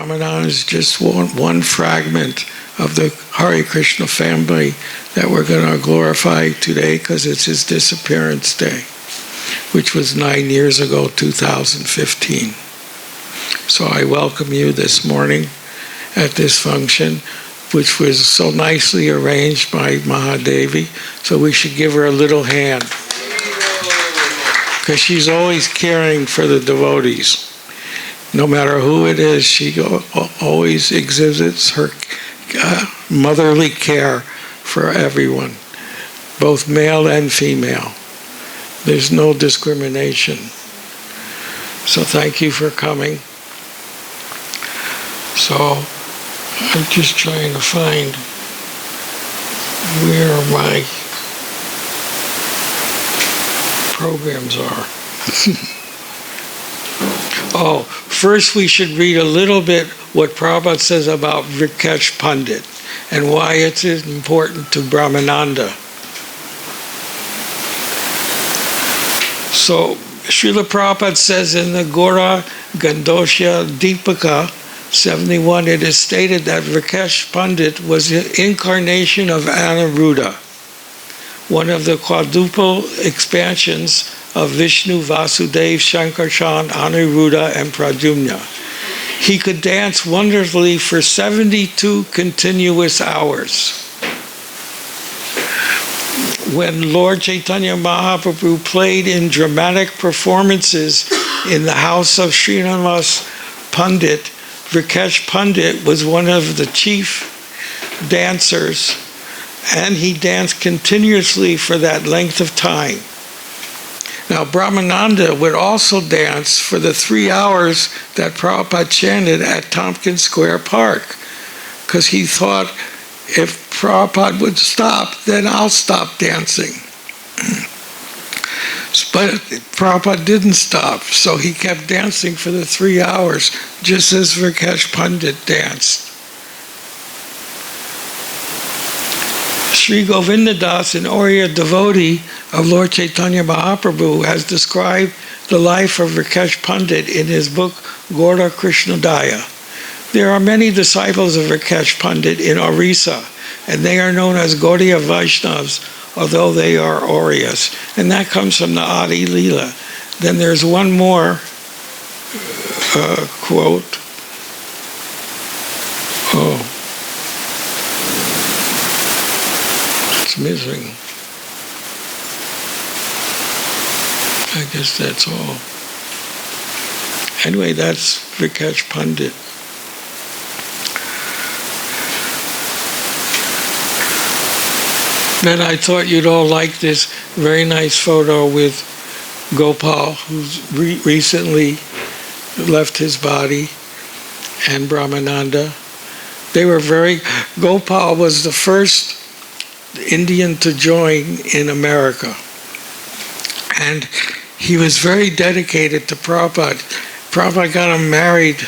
Brahmananda is just one fragment of the Hare Krishna family that we're going to glorify today because it's his disappearance day, which was 9 years ago, 2015. So I welcome you this morning at this function, which was so nicely arranged by Mahadevi. So we should give her a little hand, because she's always caring for the devotees. No matter who it is, she always exhibits her motherly care for everyone, both male and female. There's no discrimination. So thank you for coming. So I'm just trying to find where my programs are. Oh, first we should read a little bit what Prabhupada says about Vrikesh Pundit and why it's important to Brahmananda. So, Srila Prabhupada says in the Gora Gandosha Deepika 71, it is stated that Vrikesh Pundit was the incarnation of Aniruddha, one of the quadruple expansions of Vishnu, Vasudev, Shankarshan, Aniruddha, and Pradyumna. He could dance wonderfully for 72 continuous hours. When Lord Chaitanya Mahaprabhu played in dramatic performances in the house of Srinivas Pandit, Vrikesh Pundit was one of the chief dancers, and he danced continuously for that length of time. Now, Brahmananda would also dance for the 3 hours that Prabhupada chanted at Tompkins Square Park, because he thought if Prabhupada would stop, then I'll stop dancing. But Prabhupada didn't stop, so he kept dancing for the 3 hours, just as Vrikesh Pundit danced. Sri Govindadas, an Oriya devotee of Lord Chaitanya Mahaprabhu, has described the life of Vrikesh Pundit in his book Gaura Krishnadaya. There are many disciples of Vrikesh Pundit in Orissa, and they are known as Gaudiya Vaishnavas, although they are Oriyas. And that comes from the Adi Leela. Then there's one more quote. Oh. It's missing. I guess that's all. Anyway, that's Vrikesh Pundit. Then I thought you'd all like this very nice photo with Gopal, who's recently left his body, and Brahmananda. Gopal was the first Indian to join in America. And he was very dedicated to Prabhupada. Prabhupada got him married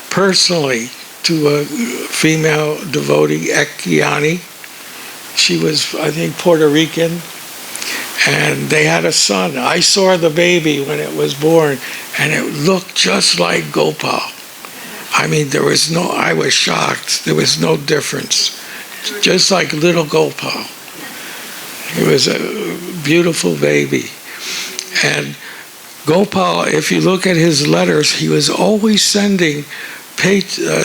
personally to a female devotee, Ekiani. She was, I think, Puerto Rican. And they had a son. I saw the baby when it was born, and it looked just like Gopal. I mean, I was shocked. There was no difference. Just like little Gopal. It was a beautiful baby. And Gopal, if you look at his letters, he was always sending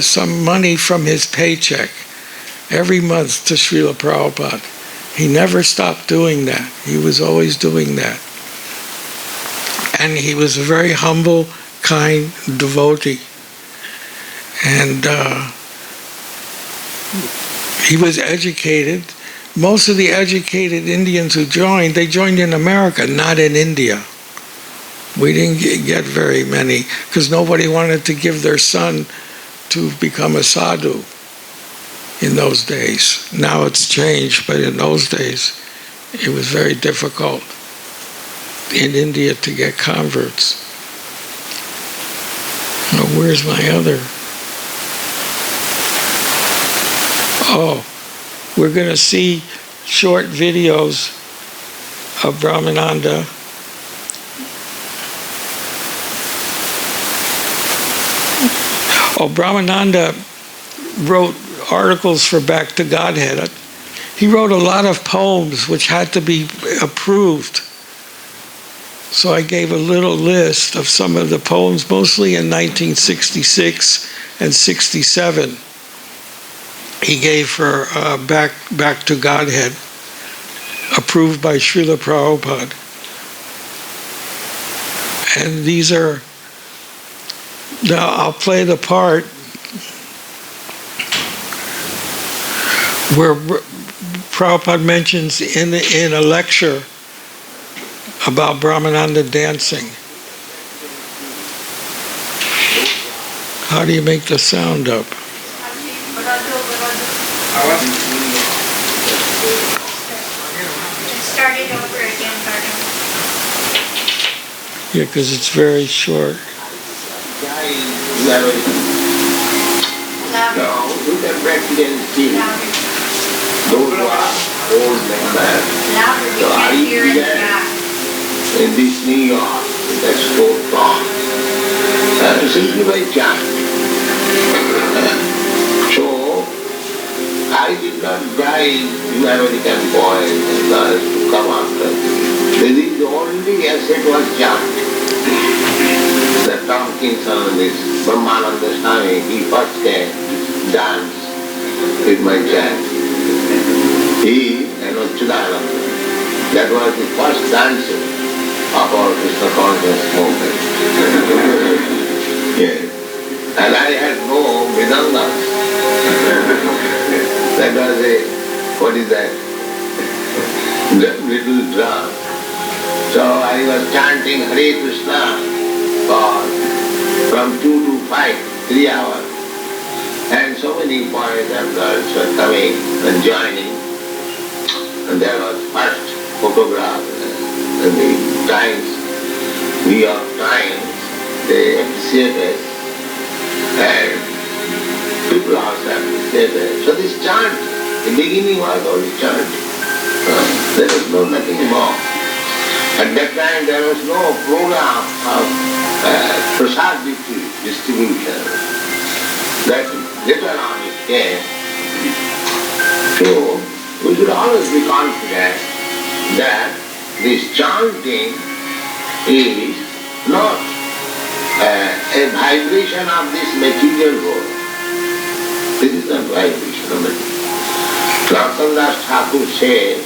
some money from his paycheck every month to Srila Prabhupada. He never stopped doing that. He was always doing that. And he was a very humble, kind devotee. And he was educated. Most of the educated Indians who joined, they joined in America, not in India. We didn't get very many, because nobody wanted to give their son to become a sadhu in those days. Now it's changed, but in those days, it was very difficult in India to get converts. Now, where's my other? Oh, we're going to see short videos of Brahmananda. Oh, Brahmananda wrote articles for Back to Godhead. He wrote a lot of poems which had to be approved. So I gave a little list of some of the poems, mostly in 1966 and 67. He gave for Back to Godhead, approved by Srila Prabhupada. And these are, now I'll play the part where Prabhupada mentions in a lecture about Brahmananda dancing. How do you make the sound up? Start it over again, Gargamuni. Yeah, because it's very short. Louder. Now, you can practically see Louder. those who are old members. Louder. We So I can't hear in the began back. in this New York, in that storefront, simply by chance. So, I did not drive you American boys and girls to come after. This is the only asset was chant. The Tompkinson, this Brahmananda Swami, he first came, dance with my chant. He and Chidananda, that was the first dancer of our Krishna conscious movement. Yes. And I had no Vedanga. That was what is that? The little drum. So I was chanting Hare Krishna from 2 to 5, 3 hours. And so many boys and girls were coming and joining. And there was first photograph in the Times, New York Times, they appreciated. And people also appreciated. So this chant, the beginning was only chant. There was nothing more. At that time there was no program of prasad distribution. That later on it came. So we should always be confident that this chanting is not a vibration of this material world. This is not vibration of material. Narottam Thakur says,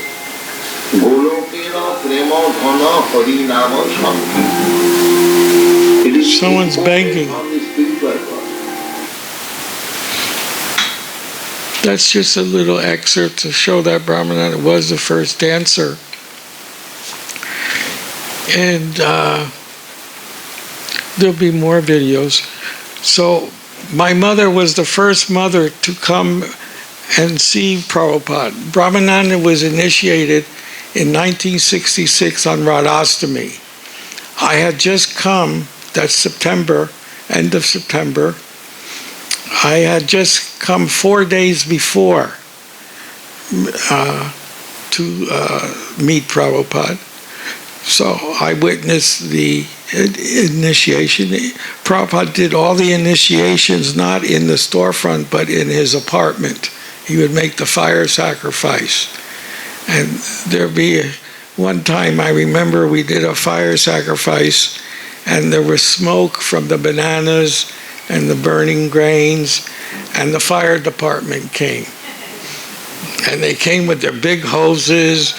Golokera prema dhana hari nama sankirtan. It is Someone's begging. on the spiritual world. That's just a little excerpt to show that Brahmananda was the first dancer. And there'll be more videos. So my mother was the first mother to come and see Prabhupada. Brahmananda was initiated in 1966 on Radhastami. I had just come, that's September, end of September. I had just come 4 days before to meet Prabhupada. So I witnessed the initiation. Prabhupada did all the initiations not in the storefront but in his apartment. He would make the fire sacrifice. And there'd be one time I remember we did a fire sacrifice and there was smoke from the bananas and the burning grains, and the fire department came. And they came with their big hoses,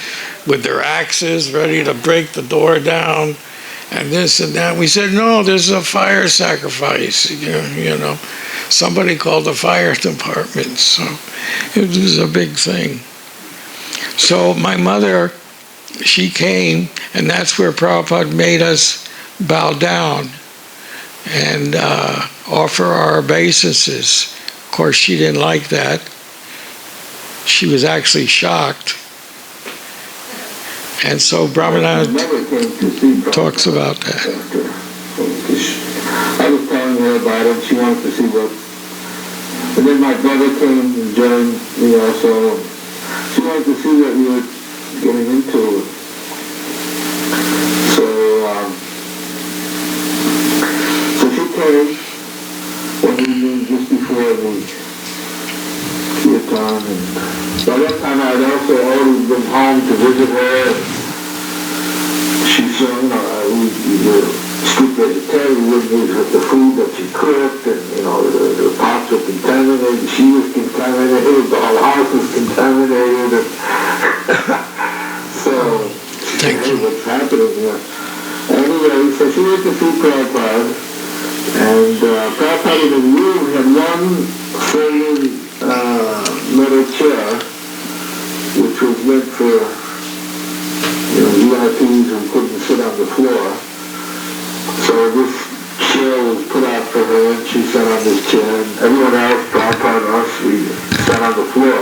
with their axes, ready to break the door down, and this and that. We said, no, this is a fire sacrifice. You know, somebody called the fire department. So it was a big thing. So my mother, she came, and that's where Prabhupada made us bow down and offer our obeisances. Of course, she didn't like that. She was actually shocked. And so Brahmananda talks about that. I was telling her about it, she wanted to see what... And then my brother came and joined me also. She wanted to see what we were getting into. So she came one evening return. And by that time I had also already been home to visit her. And she said, we were strict vegetarian with the food that she cooked, and the pots were contaminated, she was contaminated, the whole house was contaminated. So, Thank you. What's happening here. Anyway, so she went to see Prabhupada, and Prabhupada in the room had one folding metal chair, which was meant for VIPs who couldn't sit on the floor. So this chair was put out for her, and she sat on this chair, and everyone else, Prabhupada and us, we sat on the floor.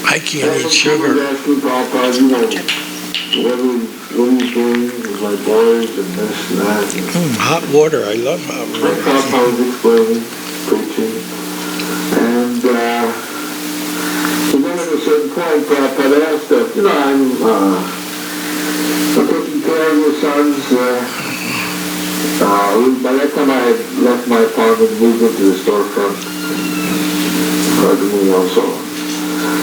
I can't eat sugar. Asking Prabhupada, what are you doing with my boys and this and that? Hot water. I love hot water. Prabhupada was explaining, preaching, and then at a certain point, Prabhupada asked us, I'm taking care of your sons. By that time I had left my apartment, moved into the storefront, Gargamuni also.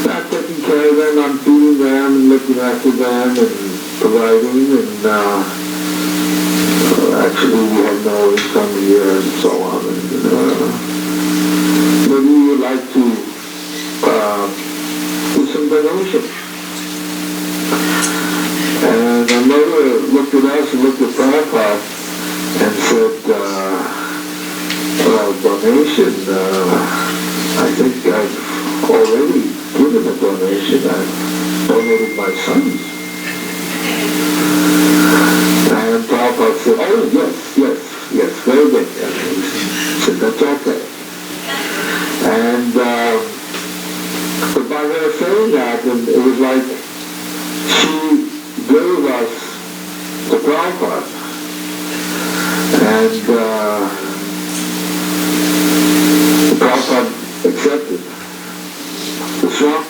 I'm taking care of them, I'm feeding them and looking after them and providing, and actually we have no income here and so on. And maybe you would like to do some donation. And my mother looked at us and looked at Prabhupada and said, donation, I think I've already given a donation. I've donated my sons. And Prabhupada said, yes, very good. And he said, that's okay. And but by her saying that, and it was like she gave us to Prabhupada. And Prabhupada accepted the swamp.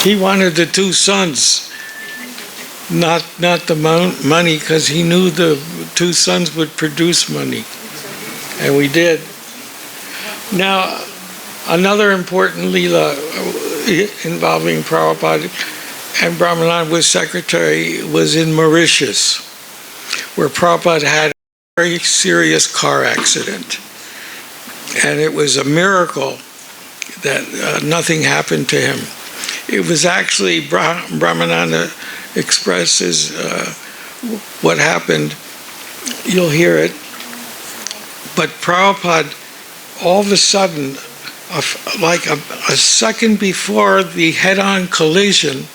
He wanted the two sons, not the money, because he knew the two sons would produce money, and we did. Now, another important lila involving Prabhupada and Brahmananda was secretary was in Mauritius, where Prabhupada had a very serious car accident. And it was a miracle that nothing happened to him. It was actually, Brahmananda expresses what happened. You'll hear it. But Prabhupada, all of a sudden, like a second before the head-on collision,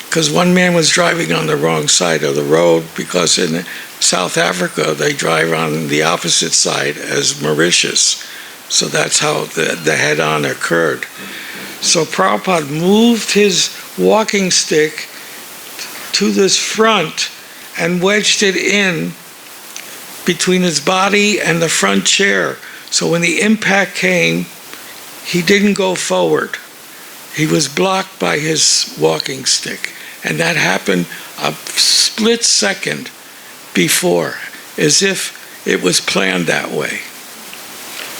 because one man was driving on the wrong side of the road, because in South Africa they drive on the opposite side as Mauritius. So that's how the head-on occurred. So Prabhupada moved his walking stick to this front and wedged it in between his body and the front chair. So when the impact came, he didn't go forward. He was blocked by his walking stick. And that happened a split second before, as if it was planned that way.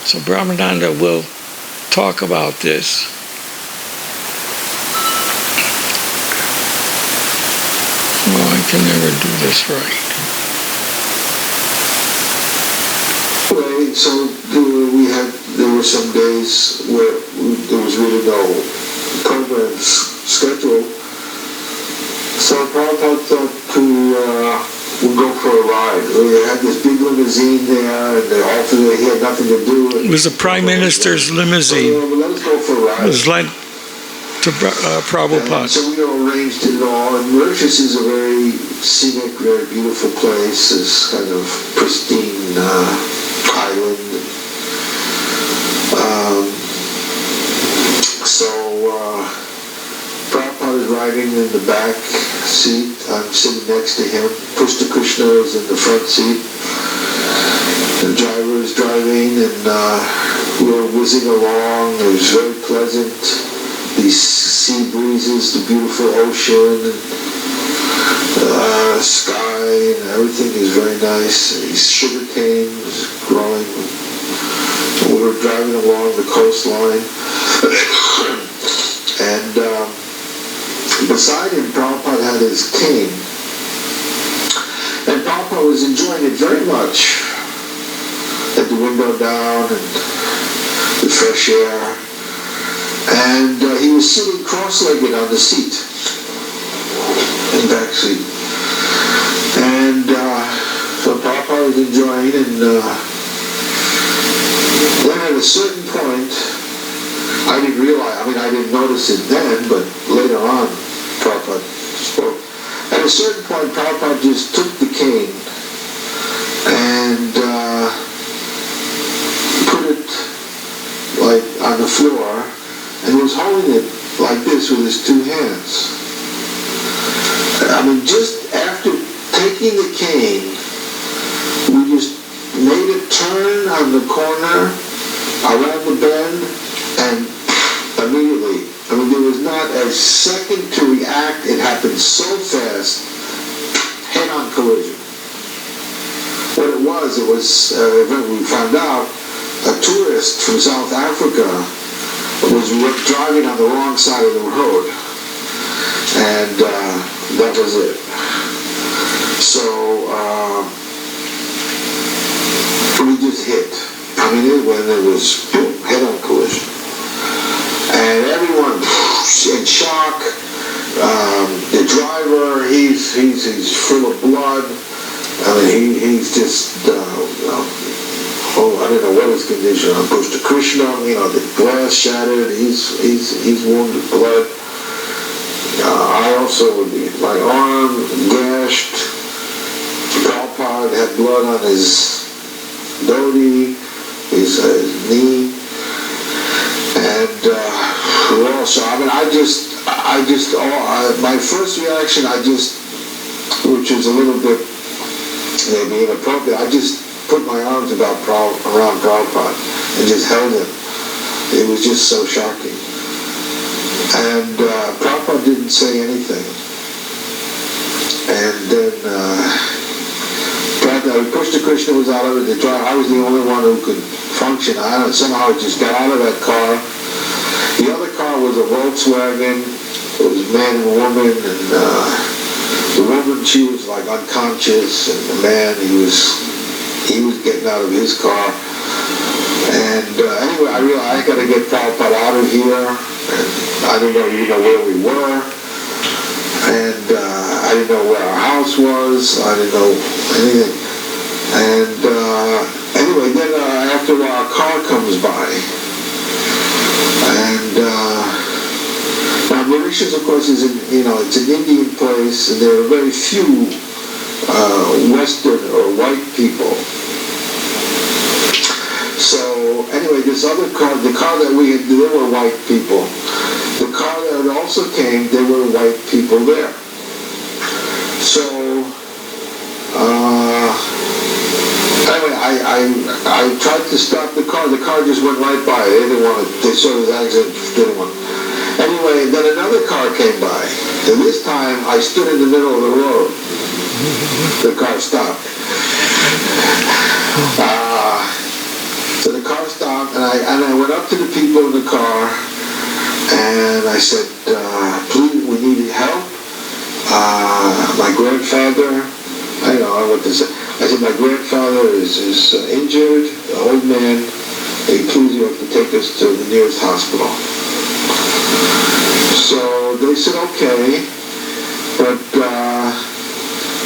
So Brahmananda will talk about this. Oh, I can never do this right. Anyway, so there were some days where there was really no programs scheduled. So Prabhupada thought we'll go for a ride. We had this big limousine there, and he had nothing to do. It was the Prime Minister's limousine. So, let's go for a ride. It was lent to Prabhupada. And so we arranged it all, and Mauritius is a very scenic, very beautiful place. It's kind of pristine island. Prabhupada is riding in the back seat. I'm sitting next to him. Pushta Krishna is in the front seat. The driver is driving, and we're whizzing along. It was very pleasant. These sea breezes, the beautiful ocean, sky, and everything is very nice. These sugar canes growing were driving along the coastline, and beside him, Prabhupada had his cane. And Prabhupada was enjoying it very much. Had the window down and the fresh air. And he was sitting cross-legged on the seat, in the back seat. And so Prabhupada was enjoying, and then at a certain point, I didn't realize, I didn't notice it then, but later on, Prabhupada spoke. At a certain point, Prabhupada just took the cane and put it like on the floor, and was holding it like this with his two hands. Just after taking the cane, we just made a turn on the corner, around the bend, and immediately, there was not a second to react. It happened so fast, head-on collision. What it was, we found out, a tourist from South Africa was driving on the wrong side of the road, and that was it. So we just hit. It was head-on collision, and everyone in shock. The driver, he's full of blood. He's just. I don't know what his condition. I'm pushed to Krishna. The glass shattered. He's wounded blood. I also, my arm gashed. Gopal had blood on his dhoti, his knee, and also, my first reaction, which was a little bit maybe inappropriate, I just put my arms around Prabhupada and just held him. It was just so shocking. And Prabhupada didn't say anything. And then Krishna was out of it. I was the only one who could function. Somehow I just got out of that car. The other car was a Volkswagen. It was a man and a woman, and the woman, she was like unconscious, and the man, he was getting out of his car. And anyway, I realized I got to get Prabhupada out of here, and I didn't know where we were, and I didn't know where our house was. I didn't know anything. And anyway, then after a while, a car comes by, and now Mauritius, of course, is it's an Indian place, and there are very few Western or white people. So anyway, this other car, the car that we had, there were white people. The car that also came, there were white people there. So anyway, I tried to stop the car. The car just went right by. They didn't want it. They saw this accident. Didn't want it. Anyway, then another car came by. And this time, I stood in the middle of the road. The car stopped. So the car stopped, and I went up to the people in the car, and I said, please, we need help. My grandfather, I don't know what to say. I said, my grandfather is injured, an old man. Please, you have to take us to the nearest hospital. So they said, okay, but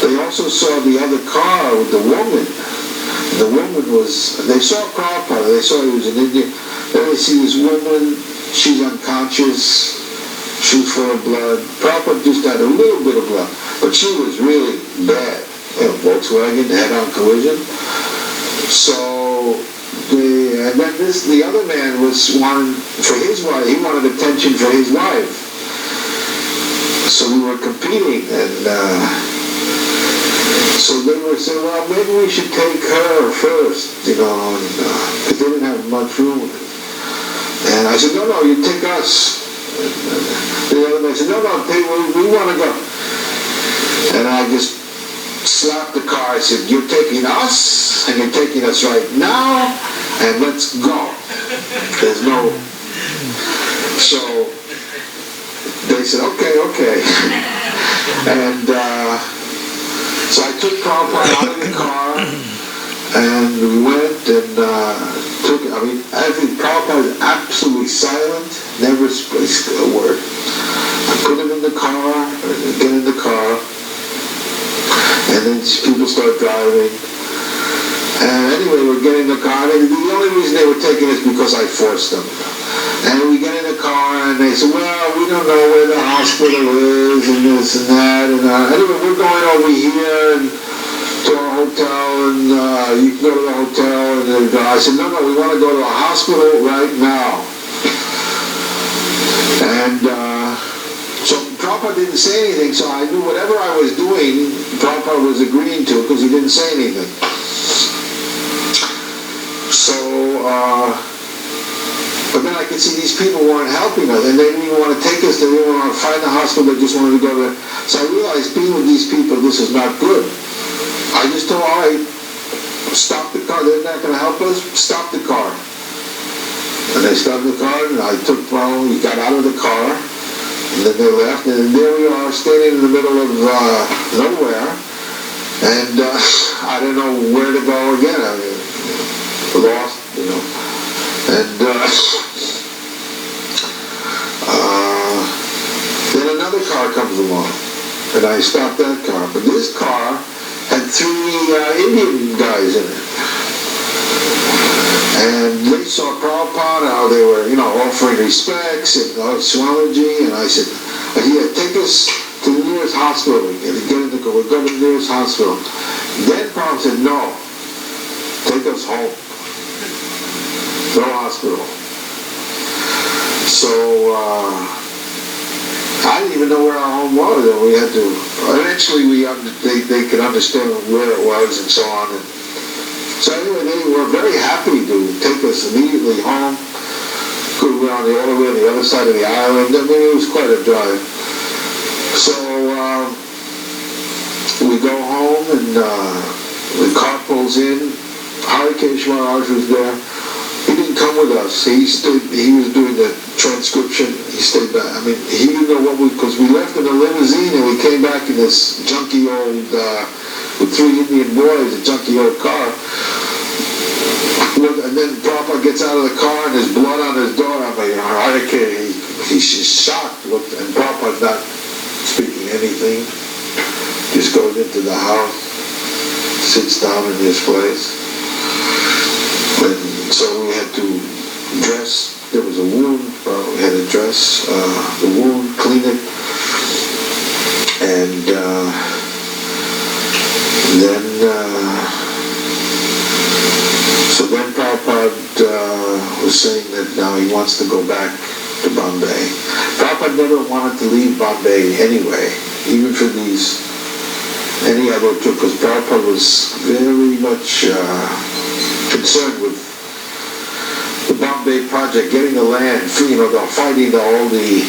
they also saw the other car with the woman. The woman they saw Prabhupada, they saw he was an Indian. Then they see this woman, she's unconscious, she's full of blood. Prabhupada just had a little bit of blood, but she was really bad. Volkswagen, head-on collision. So, and then the other man wanted for his wife, he wanted attention for his wife. So we were competing, and so they were saying, well, maybe we should take her first, because they didn't have much room. And I said, no, you take us. And the other man said, no, we want to go. And I just slapped the car. I said, you're taking us, and you're taking us right now, and let's go. There's no. So they said, okay. And so I took Prabhupada out of the car, and we went and took. I mean, Prabhupada was absolutely silent, never spoke a word. I put him in the car, get in the car, and then people start driving. And anyway, we're getting in the car. And the only reason they were taking us because I forced them. And we get in the car, and they said, well, we don't know where the hospital is, and this and that. And anyway, we're going over here to our hotel, and you can go to the hotel. And I said, no, we want to go to a hospital right now. And so Prabhupada didn't say anything, so I knew whatever I was doing, Prabhupada was agreeing to, because he didn't say anything. So, but then I could see these people weren't helping us, and they didn't even want to take us, they didn't want to find the hospital, they just wanted to go there. So I realized being with these people, this is not good. I just told, all right, stop the car, they're not going to help us, stop the car. And they stopped the car, and I took Paul, we got out of the car, and then they left, and there we are, standing in the middle of nowhere, and I didn't know where to go again. I mean, lost, and then another car comes along, and I stopped that car, but this car had 3 Indian guys in it, and they saw Prabhupada, how they were, offering respects and Swamiji, and I said, here, take us to the nearest hospital, we'll go to the nearest hospital. Then Prabhupada said, no, take us home. No hospital. So I didn't even know where our home was, and we had to. Eventually, they could understand where it was and so on. And so anyway, they were very happy to take us immediately home. We went all the way on the other side of the island. I mean, it was quite a drive. So we go home, and the car pulls in. Harikesh Maharaj was there. He didn't come with us. He was doing the transcription. He stayed back. I mean, he didn't know because we left in a limousine and we came back in this junky old, with 3 Indian boys, a junky old car. And then Prabhupada gets out of the car and there's blood on his door. I'm like, he's just shocked. And Prabhupada's not speaking anything. Just goes into the house, sits down in his place. And so we had to dress. There was a wound. We had to dress the wound, clean it, and then so then Prabhupada was saying that now he wants to go back to Bombay. Prabhupada never wanted to leave Bombay anyway, even for any other trip, because Prabhupada was very much concerned with the Bombay project, getting the land free, fighting all the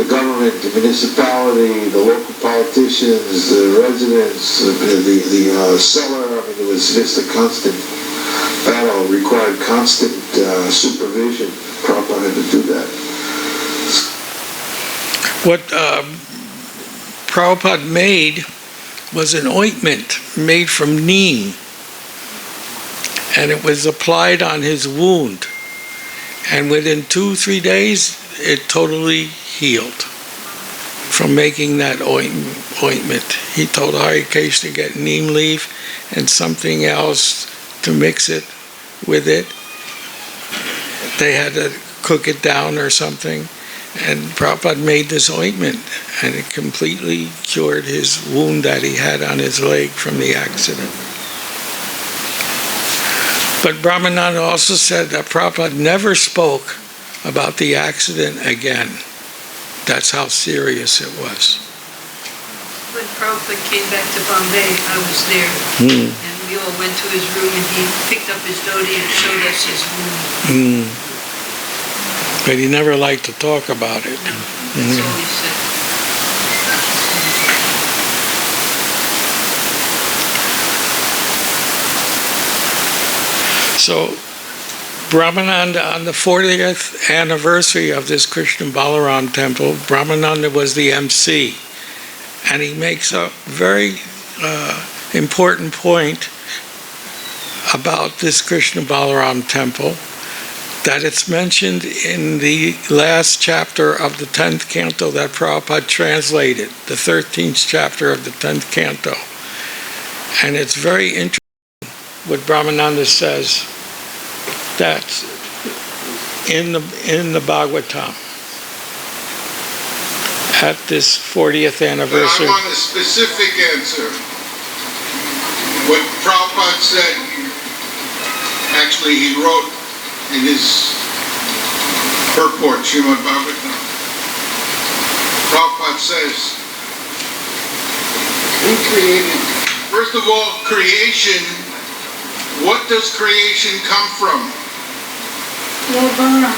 government, the municipality, the local politicians, the residents, the seller. I mean, it was just a constant battle, required constant supervision. Prabhupada had to do that. What Prabhupada made was an ointment made from neem, and it was applied on his wound, and within 2-3 days it totally healed from making that ointment. He told Harikesh to get neem leaf and something else to mix it with it. They had to cook it down or something, and Prabhupada made this ointment, and it completely cured his wound that he had on his leg from the accident. But Brahmananda also said that Prabhupada never spoke about the accident again. That's how serious it was. When Prabhupada came back to Bombay, I was there, and we all went to his room, and he picked up his dhoti and showed us his wound. But he never liked to talk about it. That's all he said. So Brahmananda, on the 40th anniversary of this Krishna Balaram temple, Brahmananda was the MC. And he makes a very important point about this Krishna Balaram temple, that it's mentioned in the last chapter of the 10th canto that Prabhupada translated, the 13th chapter of the 10th canto. And it's very interesting what Brahmananda says that's in the Bhagavatam at this 40th anniversary. I want a specific answer. What Prabhupada said, actually he wrote in his purport, Srimad Bhagavatam. Prabhupada says, who created? First of all, creation, what does creation come from? Lord Balaram.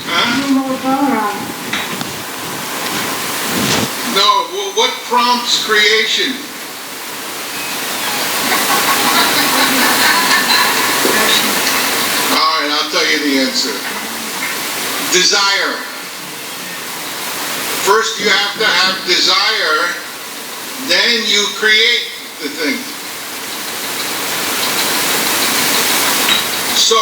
Huh? Lord Balaram. No, well, what prompts creation? All right, I'll tell you the answer. Desire. First you have to have desire, then you create the thing. So,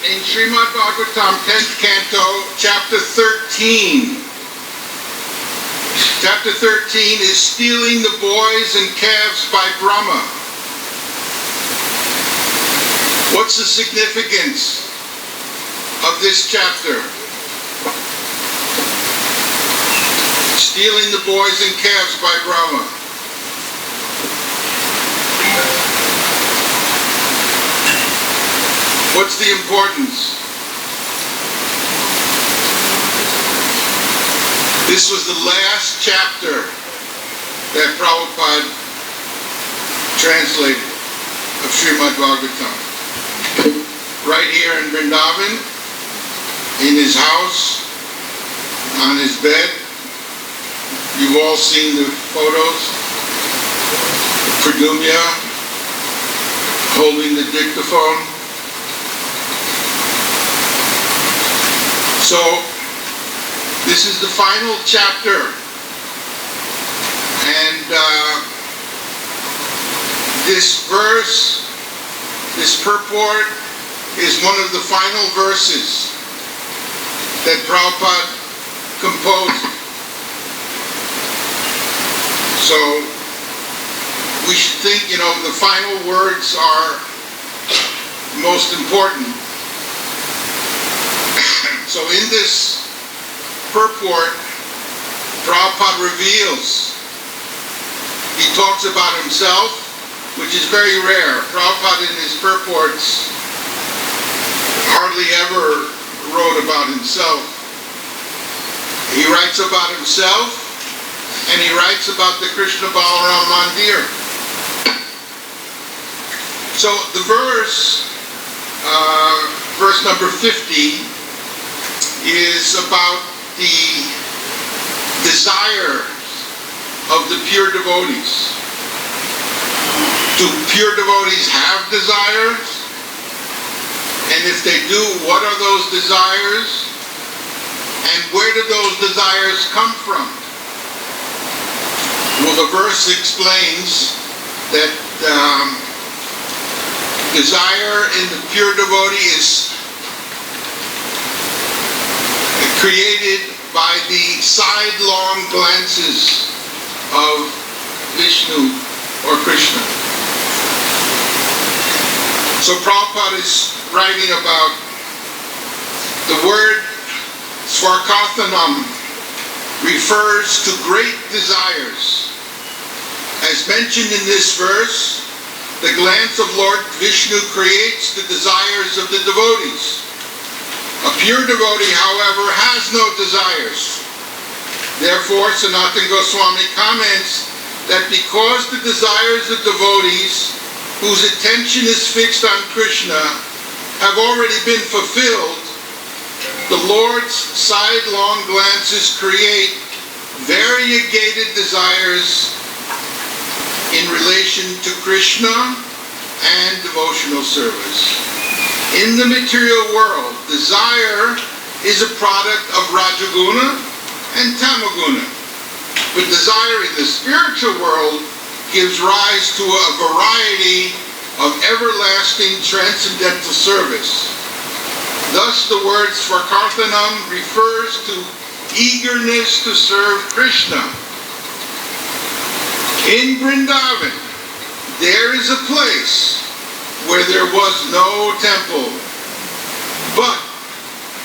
in Srimad Bhagavatam, 10th canto, chapter 13. Chapter 13 is stealing the boys and calves by Brahma. What's the significance of this chapter? Stealing the boys and calves by Brahma. What's the importance? This was the last chapter that Prabhupada translated of Srimad Bhagavatam. Right here in Vrindavan, in his house, on his bed. You've all seen the photos. Pradumya holding the dictaphone. So, this is the final chapter, and this verse, this purport, is one of the final verses that Prabhupada composed. So, we should think, the final words are most important. So in this purport, Prabhupada reveals, he talks about himself, which is very rare. Prabhupada in his purports hardly ever wrote about himself. He writes about himself, and he writes about the Krishna Balaram Mandir. So the verse number 50, is about the desire of the pure devotees. Do pure devotees have desires? And if they do, what are those desires? And where do those desires come from? Well, the verse explains that desire in the pure devotee is created by the sidelong glances of Vishnu or Krishna. So Prabhupada is writing about the word Svarkarthanam refers to great desires. As mentioned in this verse, the glance of Lord Vishnu creates the desires of the devotees. A pure devotee, however, has no desires. Therefore, Sanatana Goswami comments that because the desires of devotees whose attention is fixed on Krishna have already been fulfilled, the Lord's sidelong glances create variegated desires in relation to Krishna and devotional service. In the material world, desire is a product of Rajaguna and Tamaguna. But desire in the spiritual world gives rise to a variety of everlasting transcendental service. Thus the word Swarkarthanam refers to eagerness to serve Krishna. In Vrindavan, there is a place where there was no temple, but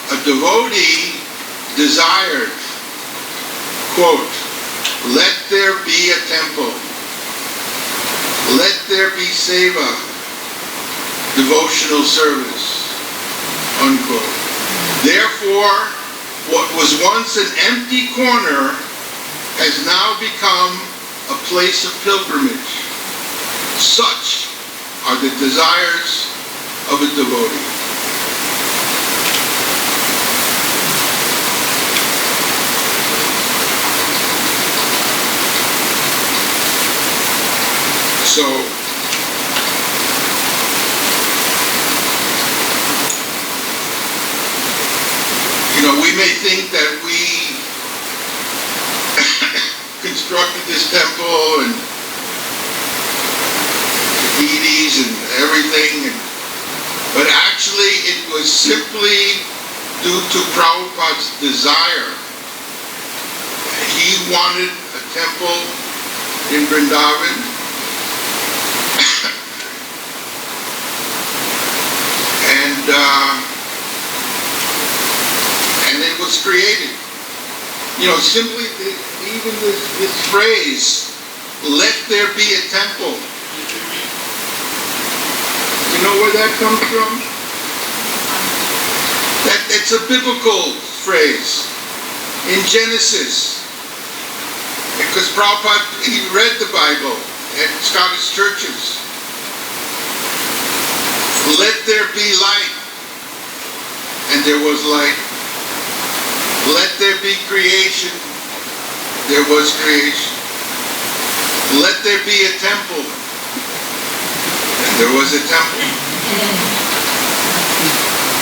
a devotee desired, quote, "Let there be a temple. Let there be seva, devotional service," unquote. Therefore, what was once an empty corner has now become a place of pilgrimage. Such are the desires of a devotee. So, we may think that we constructed this temple and the deities and everything, but actually it was simply due to Prabhupada's desire. He wanted a temple in Vrindavan, and it was created. Simply even this phrase, "Let there be a temple." You know where that comes from? It's a biblical phrase in Genesis. Because Prabhupada, he read the Bible at Scottish churches. "Let there be light," and there was light. "Let there be creation," there was creation. "Let there be a temple," and there was a temple.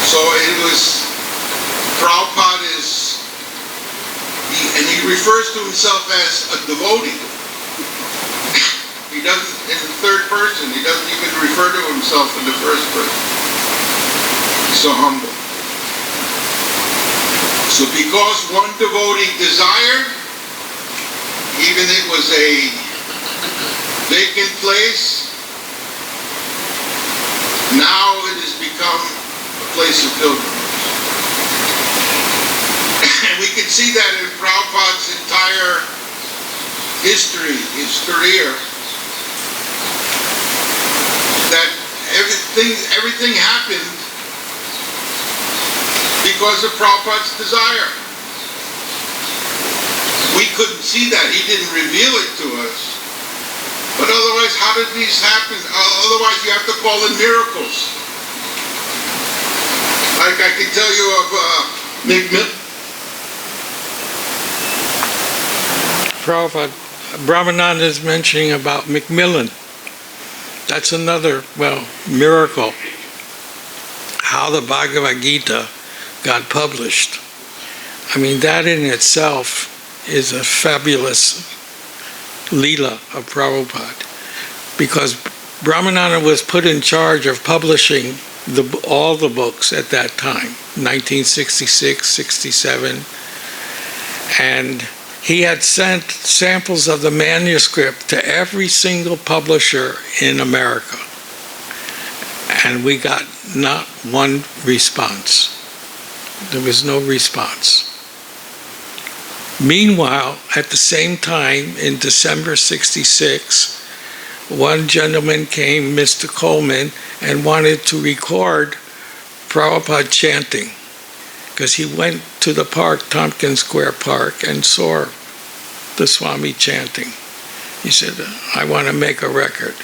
So it was, Prabhupada and he refers to himself as a devotee. He doesn't, in the third person, he doesn't even refer to himself in the first person. He's so humble. So because one devotee desired, even it was a vacant place, now it has become a place of pilgrimage. And we can see that in Prabhupada's entire history, his career, that everything happened because of Prabhupada's desire. We couldn't see that. He didn't reveal it to us. But otherwise, how did these happen? Otherwise, you have to call in miracles. Like I can tell you of Prabhupada, Brahmananda is mentioning about Macmillan. That's another, miracle. How the Bhagavad-Gita got published. I mean, that in itself is a fabulous Leela of Prabhupada. Because Brahmananda was put in charge of publishing all the books at that time, 1966, 67. And he had sent samples of the manuscript to every single publisher in America. And we got not one response. There was no response. Meanwhile, at the same time, in December 66, one gentleman came, Mr. Coleman, and wanted to record Prabhupada chanting. Because he went to the park, Tompkins Square Park, and saw the Swami chanting. He said, "I want to make a record."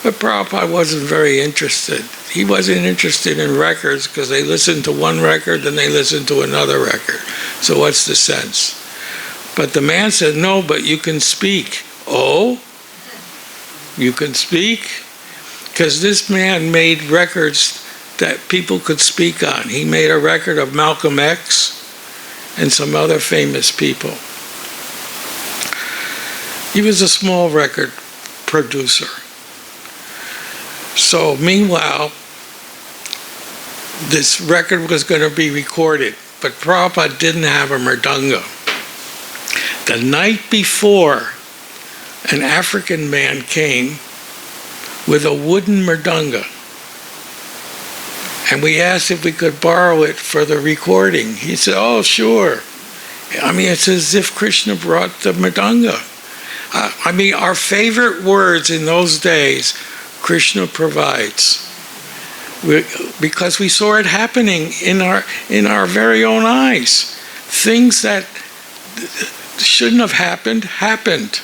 But Prabhupada wasn't very interested. He wasn't interested in records because they listened to one record and they listened to another record. So what's the sense? But the man said, "No, but you can speak." "Oh? You can speak?" Because this man made records that people could speak on. He made a record of Malcolm X and some other famous people. He was a small record producer. So meanwhile, this record was going to be recorded, but Prabhupada didn't have a mridanga. The night before, an African man came with a wooden mridanga, and we asked if we could borrow it for the recording. He said, "Oh, sure." I mean, it's as if Krishna brought the mridanga. I mean, our favorite words in those days, Krishna provides. Because we saw it happening in our very own eyes. Things that shouldn't have happened.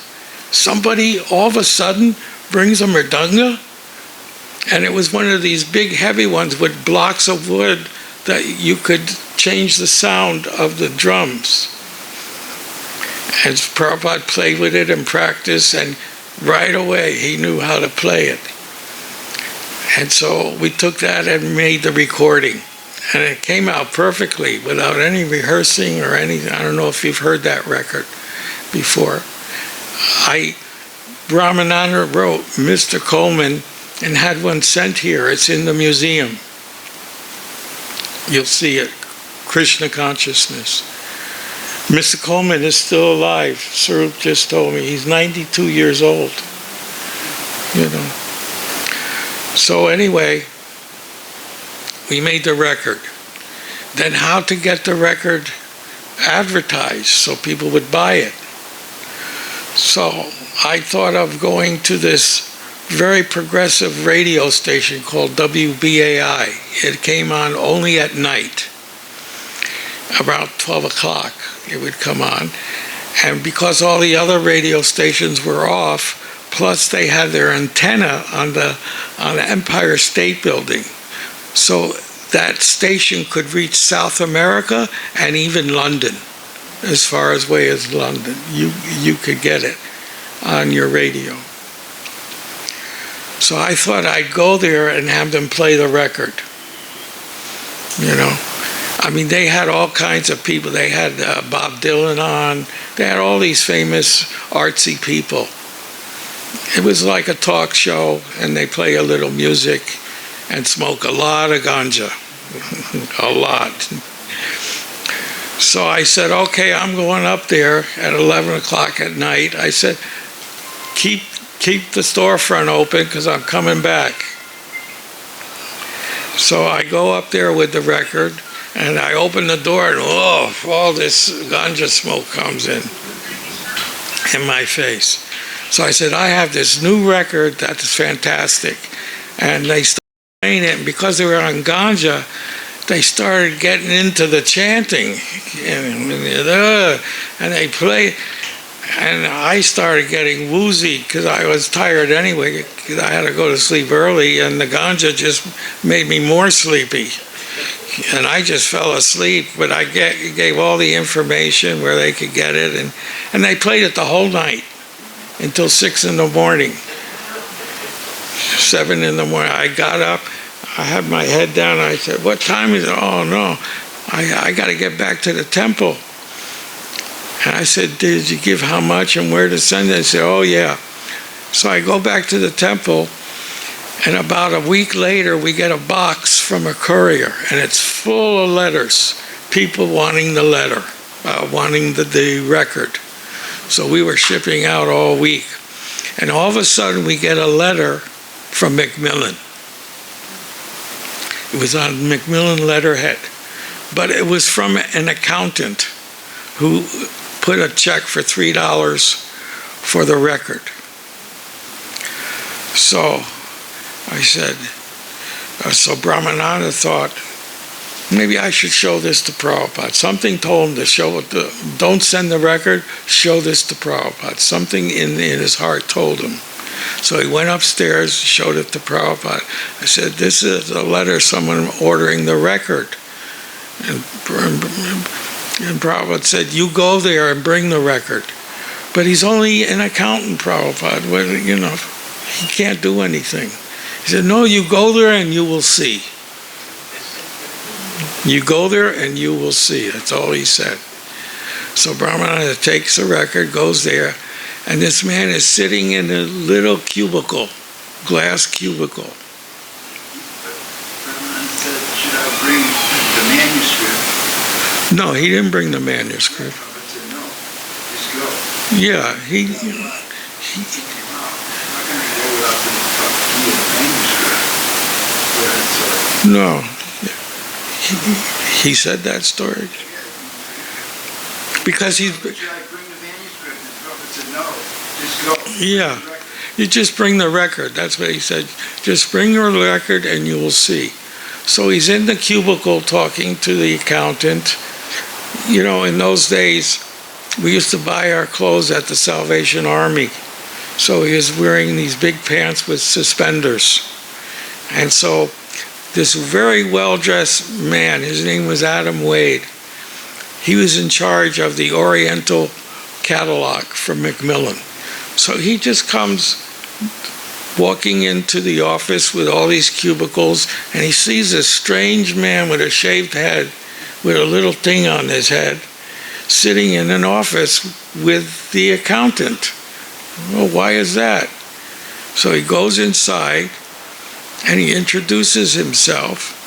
Somebody all of a sudden brings a mridanga, and it was one of these big heavy ones with blocks of wood that you could change the sound of the drums. And Prabhupada played with it and practiced, and right away he knew how to play it. And so we took that and made the recording. And it came out perfectly without any rehearsing or anything. I don't know if you've heard that record before. Brahmananda wrote Mr. Coleman and had one sent here. It's in the museum. You'll see it. Krishna Consciousness. Mr. Coleman is still alive. Sarup just told me. He's 92 years old. You know. So anyway, we made the record. Then how to get the record advertised so people would buy it. So I thought of going to this very progressive radio station called WBAI. It came on only at night. About 12 o'clock it would come on. And because all the other radio stations were off, plus they had their antenna on the Empire State Building. So that station could reach South America and even London, as far away as London. You could get it on your radio. So I thought I'd go there and have them play the record. You know, I mean, they had all kinds of people. They had Bob Dylan on. They had all these famous artsy people. It was like a talk show, and they play a little music and smoke a lot of ganja. A lot. So I said, okay, I'm going up there at 11 o'clock at night. I said, keep the storefront open because I'm coming back. So I go up there with the record, and I open the door, and all this ganja smoke comes in my face. So I said, I have this new record that's fantastic. And they started playing it, and because they were on ganja, they started getting into the chanting. And they played, and I started getting woozy because I was tired anyway, because I had to go to sleep early, and the ganja just made me more sleepy. And I just fell asleep, but I gave all the information where they could get it, and they played it the whole night. Until 6 in the morning, 7 in the morning. I got up, I had my head down, I said, what time is it? Oh no, I got to get back to the temple. And I said, did you give how much and where to send it? They said, oh yeah. So I go back to the temple, and about a week later, we get a box from a courier, and it's full of letters, people wanting the letter, wanting the record. So we were shipping out all week. And all of a sudden, we get a letter from Macmillan. It was on Macmillan letterhead. But it was from an accountant who put a check for $3 for the record. So I said, so Brahmananda thought, maybe I should show this to Prabhupada. Something told him to show it to, don't send the record, show this to Prabhupada. Something in his heart told him. So he went upstairs, showed it to Prabhupada. I said, this is a letter, someone ordering the record. And Prabhupada said, you go there and bring the record. But he's only an accountant, Prabhupada. Well, you know, he can't do anything. He said, no, you go there and you will see. You go there and you will see. That's all he said. So Brahmananda takes the record, goes there, and this man is sitting in a little cubicle, glass cubicle. Brahmananda said, should I bring the manuscript? No, he didn't bring the manuscript. Prabhupada said, no, just go. Yeah, he Wow, I'm not going to go without the manuscript. But no. He said that story. Because he's, should I bring the manuscript? And Prabhupada said, no, just go. yeah, you just bring the record. That's what he said. Just bring your record and you will see. So he's in the cubicle talking to the accountant. You know, in those days, we used to buy our clothes at the Salvation Army. So he was wearing these big pants with suspenders. And so this very well-dressed man, his name was Adam Wade, he was in charge of the Oriental catalog from Macmillan. So he just comes walking into the office with all these cubicles, and he sees a strange man with a shaved head, with a little thing on his head, sitting in an office with the accountant. Well, why is that? So he goes inside, and he introduces himself,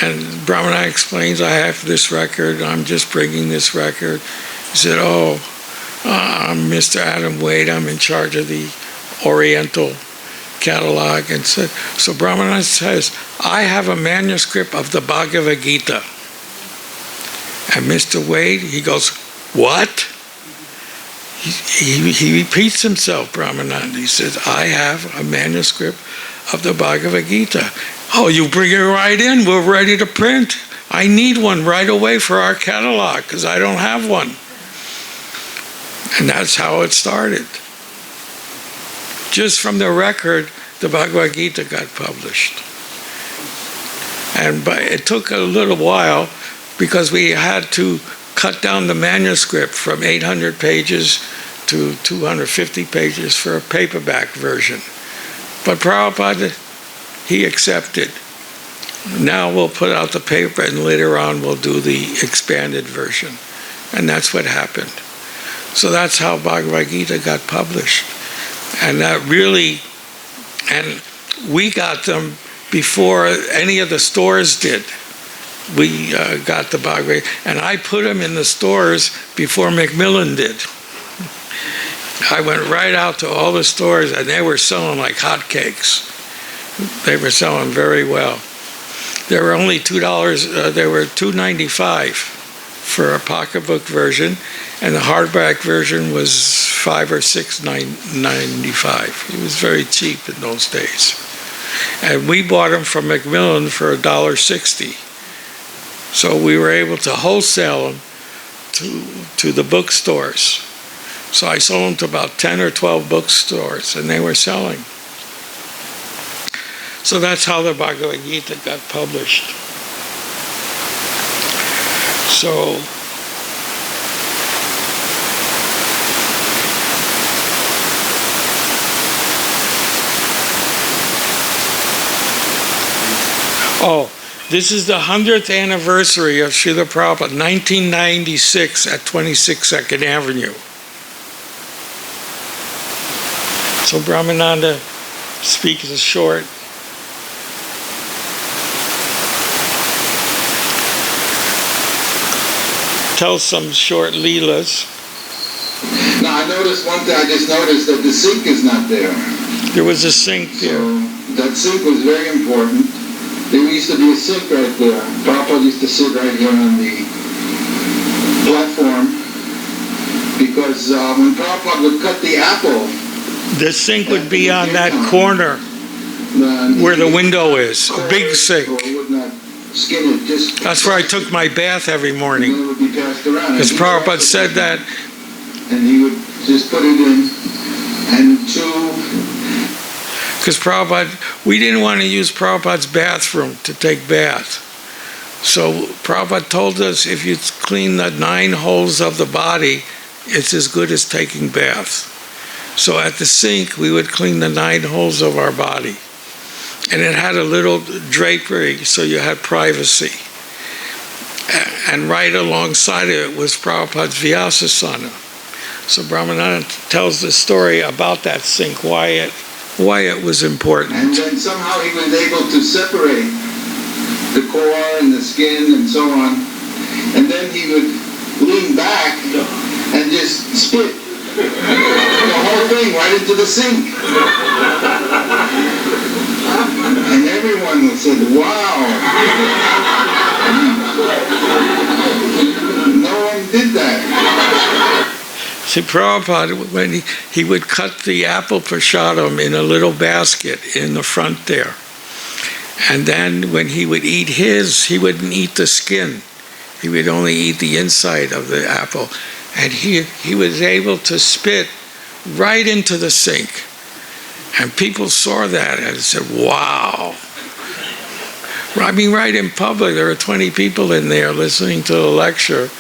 and Brahmananda explains, I have this record, I'm just bringing this record. He said, I'm Mr. Adam Wade, I'm in charge of the Oriental catalog. And so Brahmananda says, I have a manuscript of the Bhagavad-Gita. And Mr. Wade, he goes, what? He repeats himself, Brahmananda. He says, I have a manuscript of the Bhagavad-Gita. Oh, you bring it right in. We're ready to print. I need one right away for our catalog because I don't have one. And that's how it started. Just from the record, the Bhagavad-Gita got published. But it took a little while because we had to cut down the manuscript from 800 pages to 250 pages for a paperback version. But Prabhupada, he accepted. Now we'll put out the paper and later on we'll do the expanded version. And that's what happened. So that's how Bhagavad-Gita got published. And that really, and we got them before any of the stores did. We got the Bhagavad-Gita, and I put them in the stores before Macmillan did. I went right out to all the stores, and they were selling like hotcakes. They were selling very well. They were only $2. They were $2.95 for a pocketbook version, and the hardback version was $5 or $6.95. It was very cheap in those days. And we bought them from Macmillan for $1.60. So we were able to wholesale them to the bookstores. So I sold them to about 10 or 12 bookstores, and they were selling. So that's how the Bhagavad-Gita got published. So this is the 100th anniversary of Srila Prabhupada, 1996 at 26 2nd Avenue. So Brahmananda speaks short. Tells some short leelas. Now I noticed one thing, I just noticed that the sink is not there. There was a sink there. So that sink was very important. There used to be a sink right there. Prabhupada used to sit right here on the platform because when Prabhupada would cut the apple, the sink would be on that corner where the window is, a big sink. Skin it just. That's where I took my bath every morning. And it would be passed around. Because Prabhupada said that. And he would just put it in and because Prabhupada, we didn't want to use Prabhupada's bathroom to take bath. So Prabhupada told us if you clean the 9 holes of the body, it's as good as taking bath. So at the sink, we would clean the 9 holes of our body. And it had a little drapery, so you had privacy. and right alongside of it was Prabhupada's Vyasasana. So Brahmananda tells the story about that sink, why it was important. And then somehow he was able to separate the core and the skin and so on. And then he would lean back and just spit the whole thing right into the sink. And everyone said, wow. No one did that. See, Prabhupada, when he would cut the apple prasadam in a little basket in the front there. And then when he would eat his, he wouldn't eat the skin. He would only eat the inside of the apple. And he was able to spit right into the sink. And people saw that and said, wow. I mean, right in public, there were 20 people in there listening to the lecture,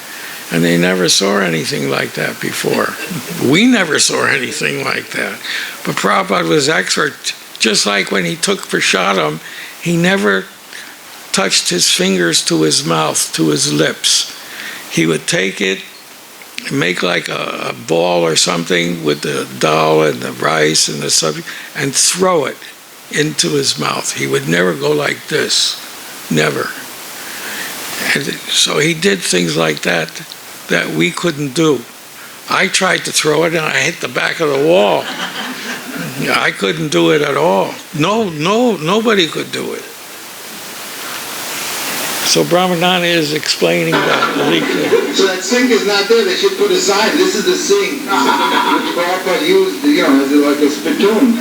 and they never saw anything like that before. We never saw anything like that. But Prabhupada was expert. Just like when he took prasadam, he never touched his fingers to his mouth, to his lips. He would take it, make like a ball or something with the dal and the rice and the sabji, and throw it into his mouth. He would never go like this, never. And so he did things like that we couldn't do. I tried to throw it and I hit the back of the wall. I couldn't do it at all. Nobody could do it. So Brahmananda is explaining that. So that sink is not there. They should put a sign. This is the sink, which Prabhupada used, as like a spittoon.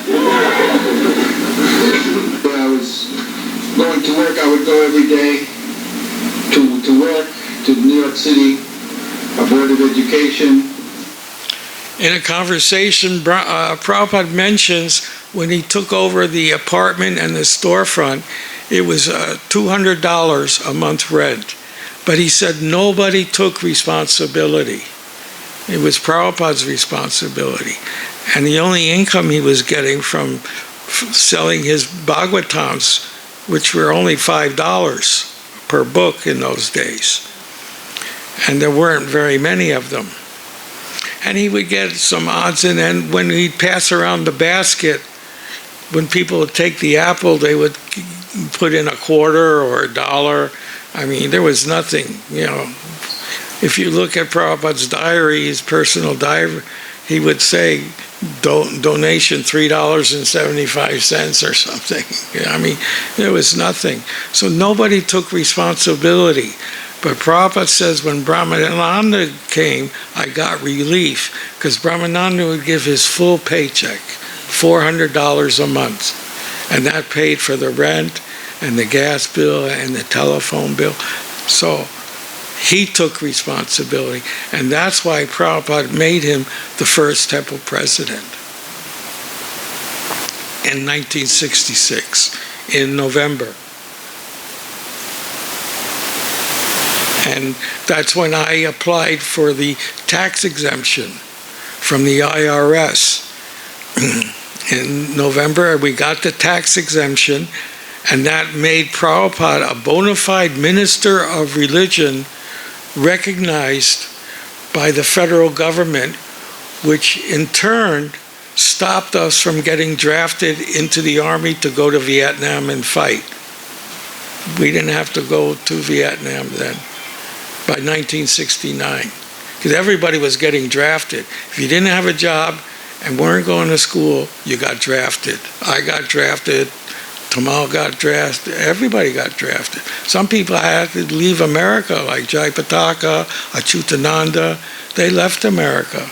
When I was going to work, I would go every day to work to New York City, a Board of Education. In a conversation, Prabhupada mentions when he took over the apartment and the storefront, it was $200 a month rent. But he said nobody took responsibility. It was Prabhupada's responsibility. And the only income he was getting from selling his Bhagavatams, which were only $5 per book in those days. And there weren't very many of them. And he would get some odds and ends. When he'd pass around the basket, when people would take the apple, they would put in a quarter or $1. I mean, there was nothing, If you look at Prabhupada's diary, his personal diary, he would say, donation $3.75 or something. I mean, there was nothing. So nobody took responsibility. But Prabhupada says when Brahmananda came, I got relief, because Brahmananda would give his full paycheck, $400 a month. And that paid for the rent and the gas bill and the telephone bill. So he took responsibility. And that's why Prabhupada made him the first temple president in 1966, in November. And that's when I applied for the tax exemption from the IRS. In November, we got the tax exemption, and that made Prabhupada a bona fide minister of religion recognized by the federal government, which in turn stopped us from getting drafted into the army to go to Vietnam and fight. We didn't have to go to Vietnam then, by 1969, because everybody was getting drafted. If you didn't have a job and weren't going to school, you got drafted. I got drafted, Tamal got drafted, everybody got drafted. Some people had to leave America, like Jayapataka, Achyutananda, they left America.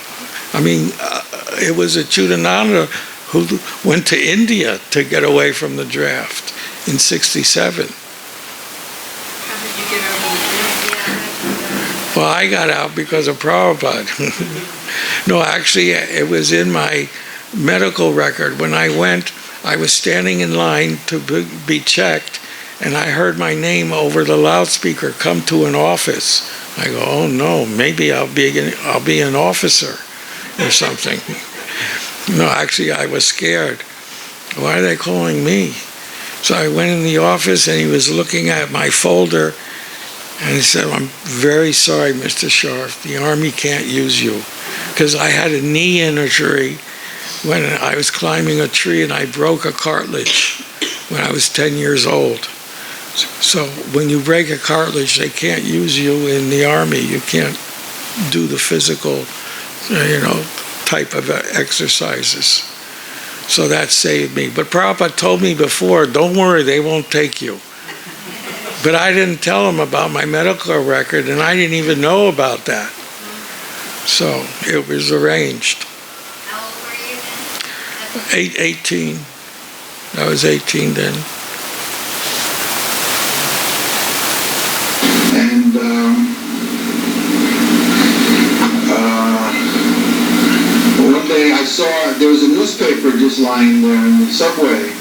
I mean, it was Achyutananda who went to India to get away from the draft in '67. How did you get over the draft? Well, I got out because of Prabhupada. No, actually, it was in my medical record. When I went, I was standing in line to be checked, and I heard my name over the loudspeaker, come to an office. I go, oh no, maybe I'll be an officer or something. No, actually, I was scared. Why are they calling me? So I went in the office, and he was looking at my folder, And he said, I'm very sorry, Mr. Sharf, the Army can't use you. Because I had a knee injury when I was climbing a tree and I broke a cartilage when I was 10 years old. So when you break a cartilage, they can't use you in the Army. You can't do the physical, type of exercises. So that saved me. But Prabhupada told me before, don't worry, they won't take you. But I didn't tell him about my medical record, and I didn't even know about that. So it was arranged. How old were you then? 18. I was 18 then. And one day I saw there was a newspaper just lying there in the subway.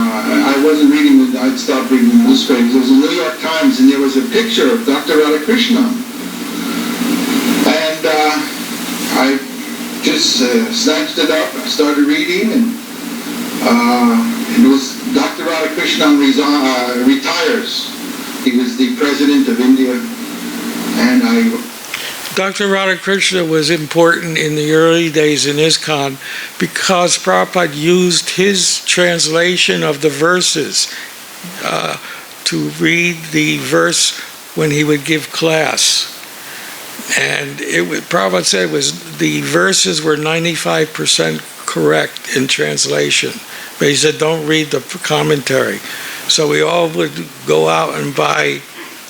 I wasn't reading it, I'd stopped reading the newspapers. There was a New York Times and there was a picture of Dr. Radhakrishnan. And I just snatched it up, I started reading, and it was Dr. Radhakrishnan retires. He was the president of India, and Dr. Radhakrishna was important in the early days in ISKCON because Prabhupada used his translation of the verses to read the verse when he would give class. And Prabhupada said the verses were 95% correct in translation. But he said, don't read the commentary. So we all would go out and buy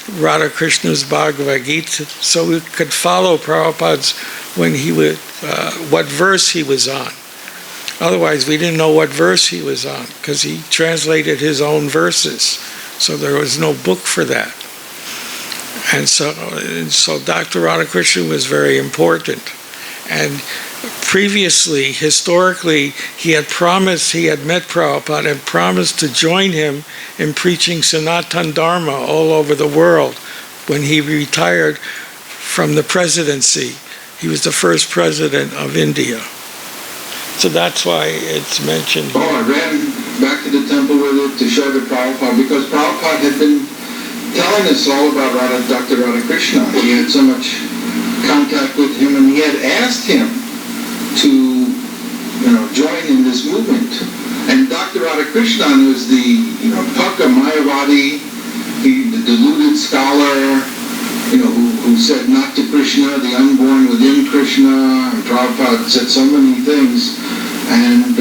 Radhakrishna's Bhagavad-Gita so we could follow Prabhupada's what verse he was on. Otherwise, we didn't know what verse he was on because he translated his own verses. So there was no book for that. And so Dr. Radhakrishna was very important. And previously, historically, he had met Prabhupada and promised to join him in preaching Sanatana Dharma all over the world when he retired from the presidency. He was the first president of India. So that's why it's mentioned here. I ran back to the temple with it to show to Prabhupada because Prabhupada had been telling us all about Dr. Radhakrishna. He had so much contact with him, and he had asked him to, join in this movement. And Dr. Radhakrishnan was the, Pakka Mayavadi, the deluded scholar, who said not to Krishna, the unborn within Krishna. And Prabhupada said so many things. And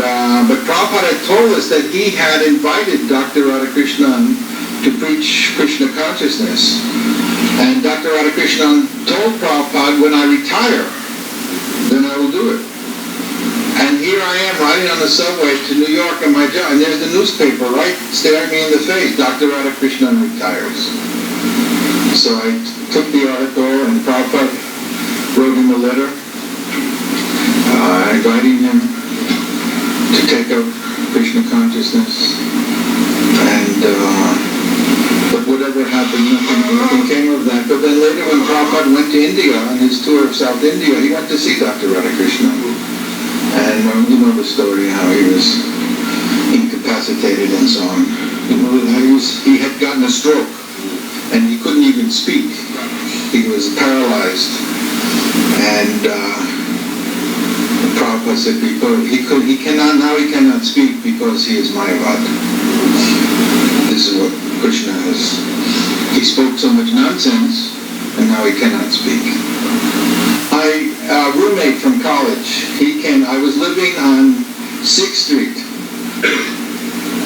but Prabhupada had told us that he had invited Dr. Radhakrishnan to preach Krishna consciousness. And Dr. Radhakrishnan told Prabhupada, when I retire, then I will do it. And here I am riding on the subway to New York on my job, and there's the newspaper right staring me in the face, Dr. Radhakrishnan retires. So I took the article, and Prabhupada wrote him a letter inviting him to take up Krishna consciousness. And but whatever happened, nothing came of that. But then later when Prabhupada went to India on his tour of South India, he went to see Dr. Radhakrishnan. And you know the story, how he was incapacitated and so on. He had gotten a stroke, and he couldn't even speak. He was paralyzed. And Prabhupada said, he cannot speak because he is Mayavad. This is what Krishna is. He spoke so much nonsense, and now he cannot speak. My roommate from college, I was living on 6th Street,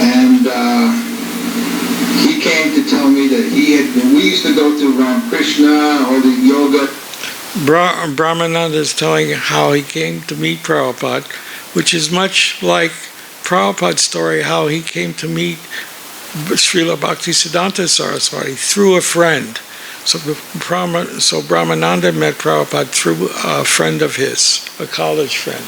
and he came to tell me that we used to go to Ramakrishna, or the yoga. Brahmananda is telling how he came to meet Prabhupada, which is much like Prabhupada's story, how he came to meet Srila Bhaktisiddhanta Saraswati through a friend. So Brahmananda met Prabhupada through a friend of his, a college friend.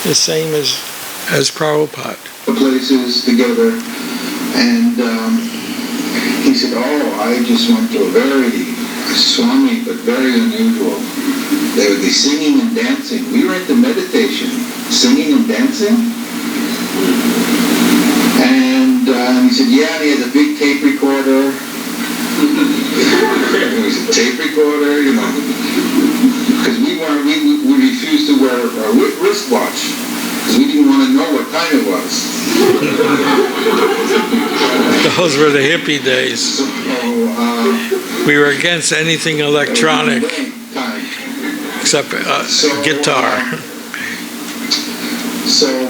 The same as Prabhupada. Places together, and he said, I just went to a very Swami, but very unusual. They would be singing and dancing. We were into meditation, singing and dancing. And he said, and he had a big tape recorder. tape recorder, you know. Because we refused to wear a wristwatch, because we didn't want to know what time it was. Those were the hippie days. So, We were against anything electronic except guitar.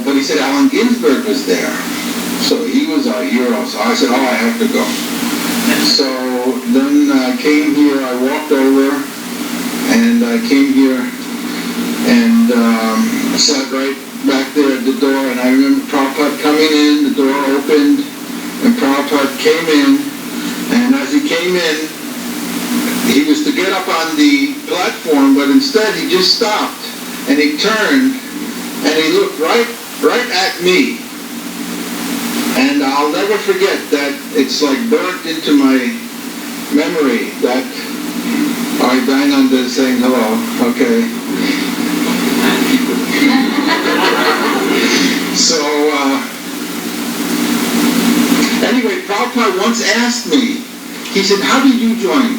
But he said Allen Ginsberg was there. So he was our hero. So I said, oh, I have to go. So then I came here, I walked over, and I came here and sat right back there at the door, and I remember Prabhupada coming in, the door opened, and Prabhupada came in, and as he came in, he was to get up on the platform, but instead he just stopped, and he turned, and he looked right at me. And I'll never forget that. It's like burnt into my memory that Dinanda is saying hello. Okay. So, anyway, Prabhupada once asked me, he said, how did you join?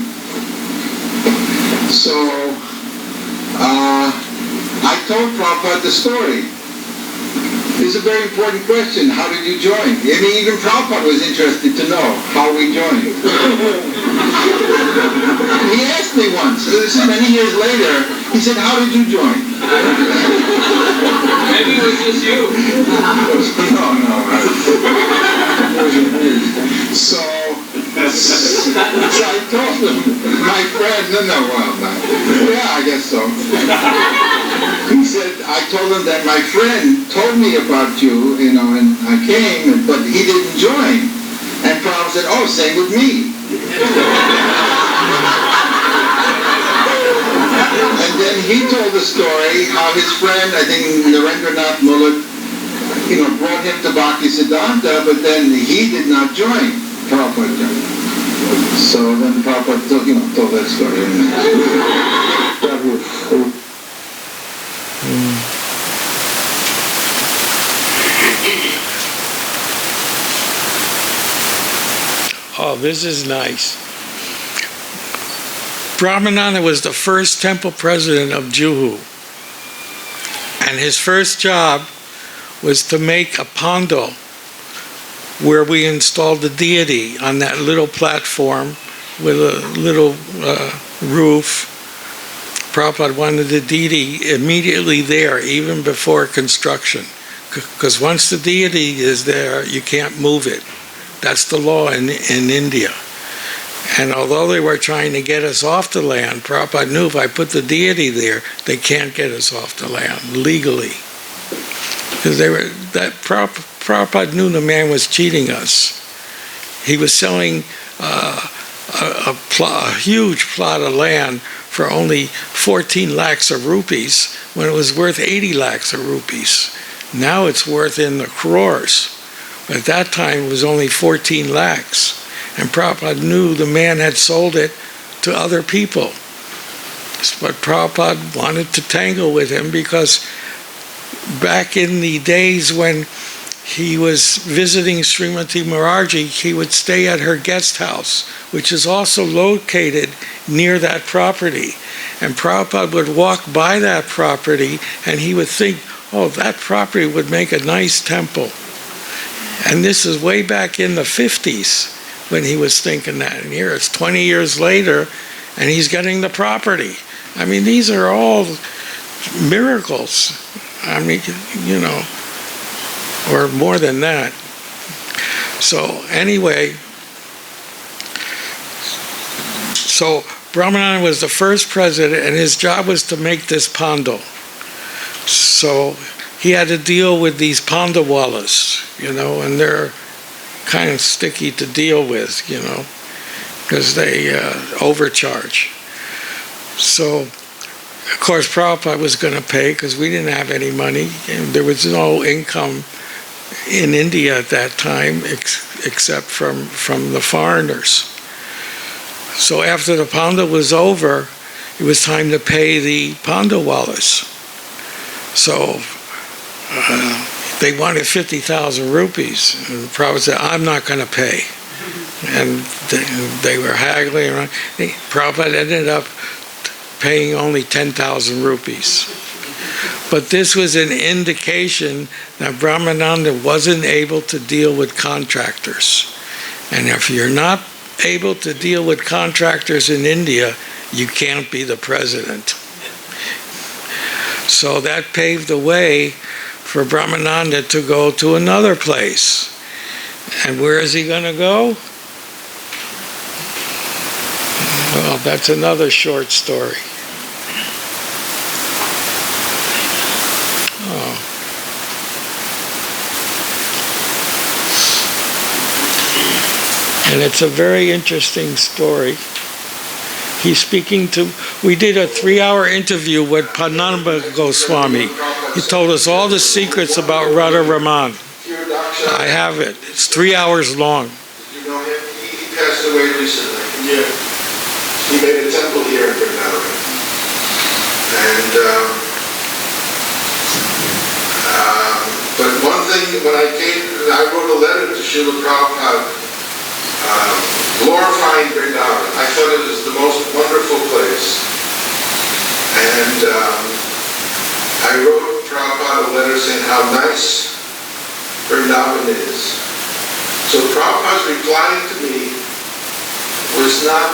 So, I told Prabhupada the story. It's a very important question. How did you join? I mean, even Prabhupada was interested to know how we joined. He asked me once, this is many years later, he said, how did you join? Maybe it was just you. No. So I told him, my friend, yeah, I guess so. He said, I told him that my friend told me about you, and I came, but he didn't join. And Prabhupada said, oh, same with me. And then he told the story how his friend, I think Narendranath Mullah, brought him to Bhaktisiddhanta, but then he did not join. Prabhupada joined. So then Prabhupada told that story. Oh, this is nice. Brahmananda was the first temple president of Juhu. And his first job was to make a pando where we installed the deity on that little platform with a little roof. Prabhupada wanted the deity immediately there, even before construction. Because once the deity is there, you can't move it. That's the law in India. And although they were trying to get us off the land, Prabhupada knew if I put the deity there, they can't get us off the land legally. Because Prabhupada knew the man was cheating us. He was selling a huge plot of land for only 14 lakhs of rupees when it was worth 80 lakhs of rupees. Now it's worth in the crores. But at that time it was only 14 lakhs. And Prabhupada knew the man had sold it to other people. But Prabhupada wanted to tangle with him because back in the days when he was visiting Srimati Maraji, he would stay at her guest house, which is also located near that property. And Prabhupada would walk by that property and he would think, oh, that property would make a nice temple. And this is way back in the 50s when he was thinking that. And here it's 20 years later and he's getting the property. I mean, these are all miracles. I mean, or more than that. So anyway, so Brahmananda was the first president and his job was to make this pando. So he had to deal with these pandawalas, and they're kind of sticky to deal with, because they overcharge. So, of course, Prabhupada was going to pay because we didn't have any money. And there was no income in India at that time except from the foreigners. So after the pando was over, it was time to pay the pandawalas. So they wanted 50,000 rupees. And Prabhupada said, I'm not going to pay. and they were haggling around. Prabhupada ended up paying only 10,000 rupees. But this was an indication that Brahmananda wasn't able to deal with contractors. And if you're not able to deal with contractors in India, you can't be the president. So that paved the way for Brahmananda to go to another place. And where is he going to go? Well, that's another short story. Oh. And it's a very interesting story. He's speaking to, we did a 3-hour interview with Padmanabha Goswami. He told us all the secrets about Radha Raman. I have it. It's 3 hours long. You know him? He passed away recently. Yeah. He made a temple here in Vrindavan. And, but one thing, when I came, I wrote a letter to Srila Prabhupada glorifying Vrindavan. I thought it was the most wonderful place. And I wrote Prabhupada a letter saying how nice Vrindavan is. So Prabhupada's reply to me was not,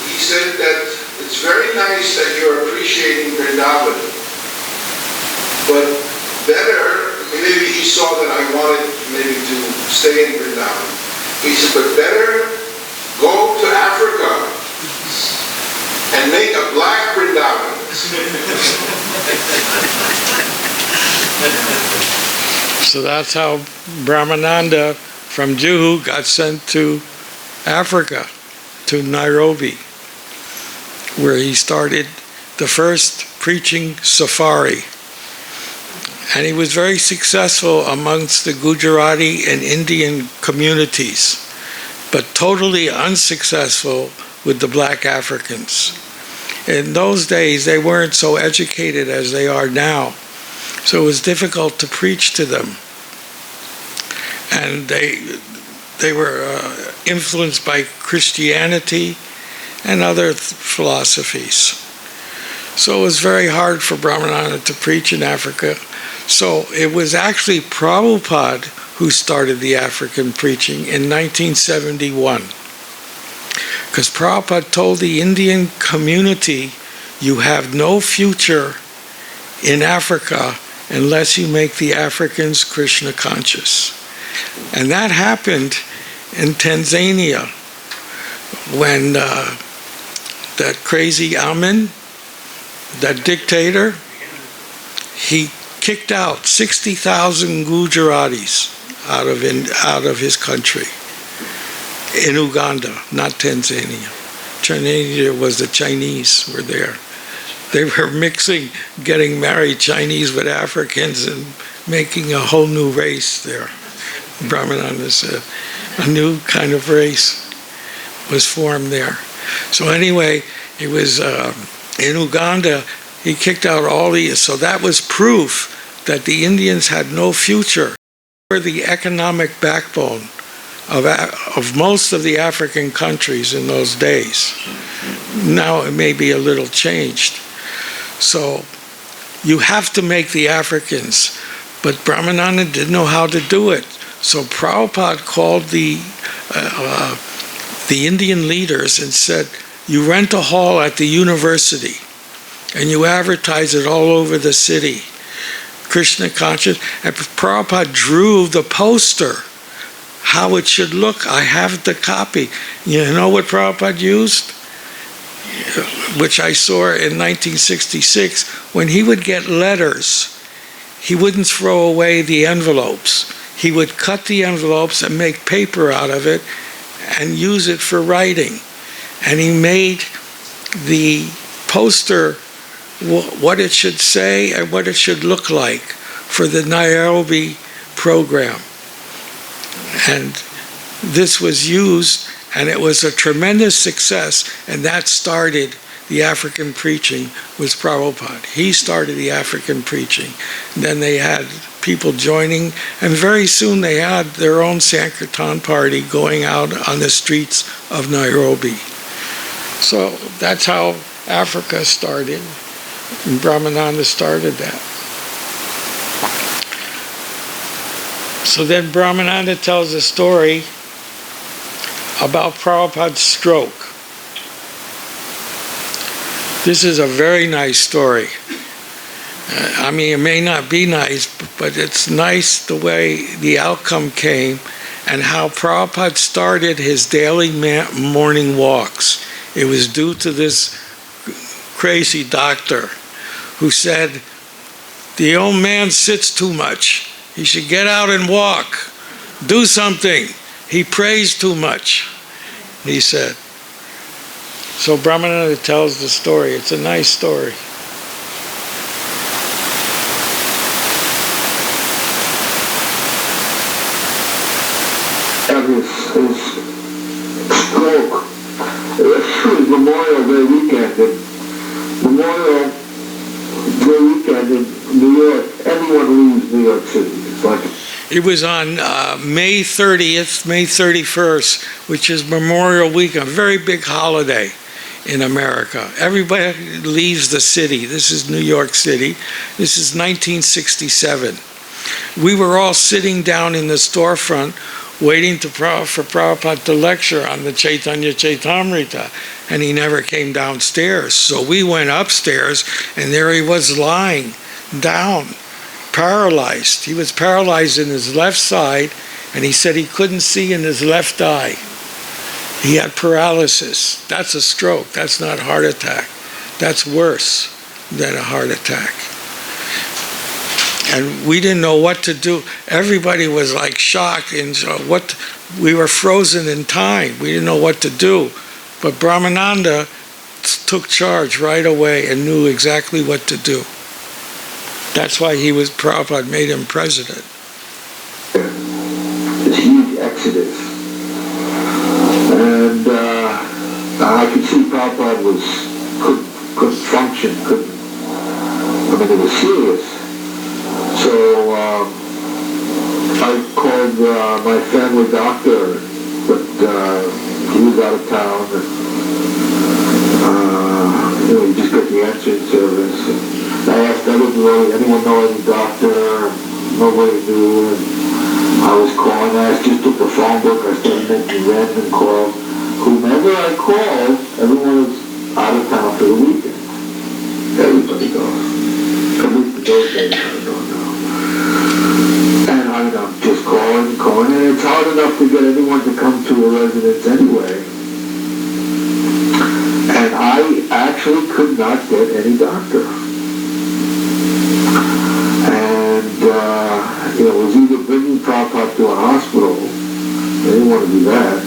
he said that it's very nice that you're appreciating Vrindavan, but better, maybe he saw that I wanted maybe to stay in Vrindavan. He said, but better go to Africa and make a black Vrindavan. So that's how Brahmananda from Juhu got sent to Africa, to Nairobi, where he started the first preaching safari. And he was very successful amongst the Gujarati and Indian communities, but totally unsuccessful with the black Africans. In those days, they weren't so educated as they are now, so it was difficult to preach to them. And they were influenced by Christianity and other philosophies. So it was very hard for Brahmananda to preach in Africa. So it was actually Prabhupada who started the African preaching in 1971. Because Prabhupada told the Indian community, you have no future in Africa unless you make the Africans Krishna conscious. And that happened in Tanzania when that crazy Amin, that dictator, he kicked out 60,000 Gujaratis out of his country in Uganda, not Tanzania. Tanzania was the Chinese were there. They were mixing, getting married Chinese with Africans and making a whole new race there. Brahmananda said a new kind of race was formed there. So anyway, it was in Uganda, he kicked out all these. So that was proof that the Indians had no future. They were the economic backbone of most of the African countries in those days. Now it may be a little changed. So you have to make the Africans, but Brahmananda didn't know how to do it. So Prabhupada called the Indian leaders and said, you rent a hall at the university and you advertise it all over the city. Krishna conscious. And Prabhupada drew the poster, how it should look. I have the copy. You know what Prabhupada used? Which I saw in 1966. When he would get letters, he wouldn't throw away the envelopes. He would cut the envelopes and make paper out of it and use it for writing. And he made the poster what it should say and what it should look like for the Nairobi program. And this was used, and it was a tremendous success, and that started the African preaching, was Prabhupada. He started the African preaching. And then they had people joining, and very soon they had their own Sankirtan party going out on the streets of Nairobi. So that's how Africa started, and Brahmananda started that. So then Brahmananda tells a story about Prabhupada's stroke. This is a very nice story. I mean, it may not be nice, but it's nice the way the outcome came and how Prabhupada started his daily morning walks. It was due to this crazy doctor who said, the old man sits too much. He should get out and walk. Do something. He prays too much, he said. So Brahmananda tells the story. It's a nice story. His stroke, it was Memorial Day weekend, and Memorial Day weekend in New York, everyone leaves New York City. It's like it was on May 30th, May 31st, which is Memorial Week, a very big holiday in America. Everybody leaves the city. This is New York City. This is 1967. We were all sitting down in the storefront waiting for Prabhupada to lecture on the Chaitanya Chaitamrita, and he never came downstairs. So we went upstairs, and there he was lying down, paralyzed. He was paralyzed in his left side, and he said he couldn't see in his left eye. He had paralysis. That's a stroke. That's not a heart attack. That's worse than a heart attack. And we didn't know what to do. Everybody was like shocked, and we were frozen in time. We didn't know what to do. But Brahmananda took charge right away and knew exactly what to do. That's why Prabhupada made him president. This huge exodus. And I could see Prabhupada couldn't function, it was serious. So I called my family doctor, but he was out of town. And, you just got the answering service. And I asked anyone know any doctor? Nobody knew. And I was calling. I just took the phone book. I started making random calls. Whomever I called, everyone was out of town for the weekend. Everybody goes. At least the those days, I don't know. And I'm just calling, and it's hard enough to get anyone to come to a residence anyway. And I actually could not get any doctor. And, it was either bringing Prabhupada to a hospital, I didn't want to do that,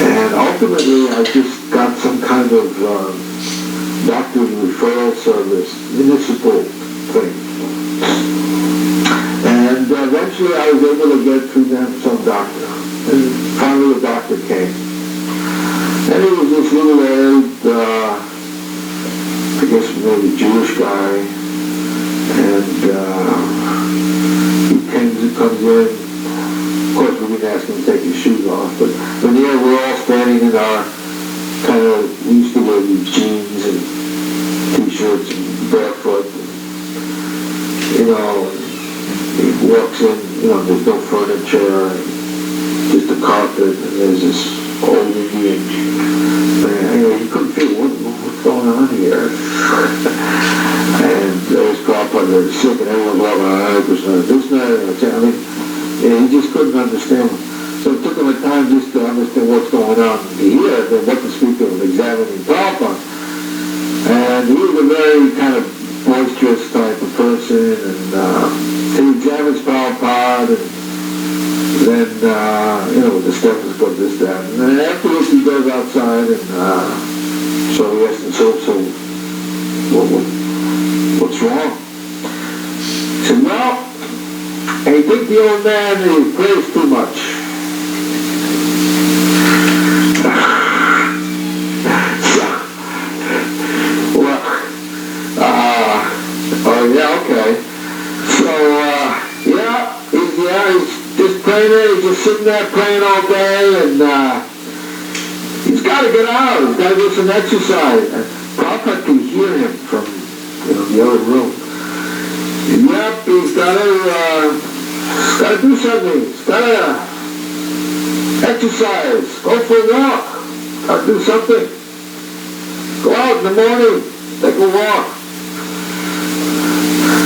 and ultimately I just got some kind of doctor referral service, municipal thing. And eventually I was able to get through them some doctor. And finally a doctor came. And he was this little old, I guess maybe Jewish guy. And he comes in. Of course we didn't ask him to take his shoes off, but there we're all standing in our we used to wear these jeans and t-shirts and barefoot. And, he walks in, there's no furniture, just a carpet, and there's this old Indian man. He couldn't figure what's going on here. And there was Prabhupada sick, and everyone was like, this night, he just couldn't understand. So it took him a time just to understand what's going on here, then what to speak of examining Prabhupada. And he was a very kind of boisterous type of person, and he examines Prabhupada, and then, with the stethoscope, this, that. And then afterwards he goes outside, and so he asked him, so what's wrong? He said, well, I think the old man, he prays too much. Oh, yeah, okay. So, sitting there praying all day, and he's got to get out. He's got to do some exercise. And Prabhupada could hear him from the other room. Yep, he's got to do something. He's got to exercise. Go for a walk. Got to do something. Go out in the morning. Take a walk.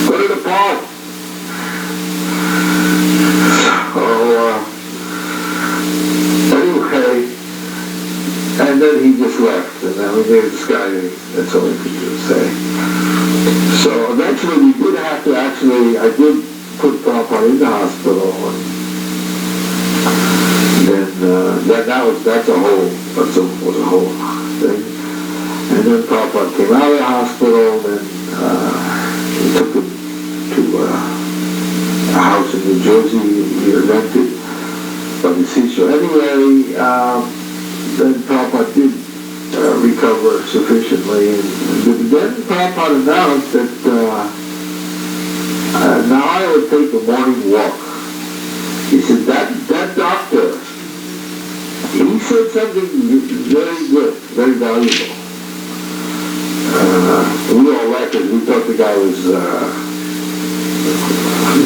Go to the park. So, anyway, and then he just left, and then we gave this guy, that's all he could say. So eventually we did have to I did put Prabhupada in the hospital, and then that's a whole thing. And then Prabhupada came out of the hospital, and we took him to a house in New Jersey we had rented by the seashore. Anyway, then Prabhupada did recover sufficiently, and then Prabhupada announced that now I would take a morning walk. He said that doctor, he said something very good, very valuable. We all laughed because we thought the guy was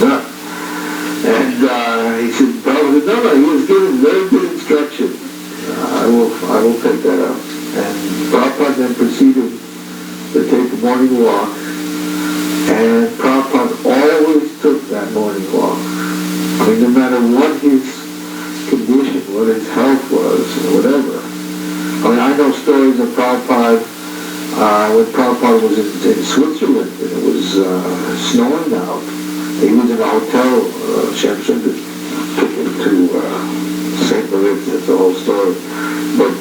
nuts. And he said, Prabhupada, no, he was given very good instruction. I will take that up. And Prabhupada then proceeded to take a morning walk. And Prabhupada always took that morning walk. I mean, no matter what his condition, what his health was, or whatever. I mean, I know stories of Prabhupada when Prabhupada was in Switzerland and it was snowing out. He was in a hotel, Shamsun took him to St. Moritz, that's the whole story. But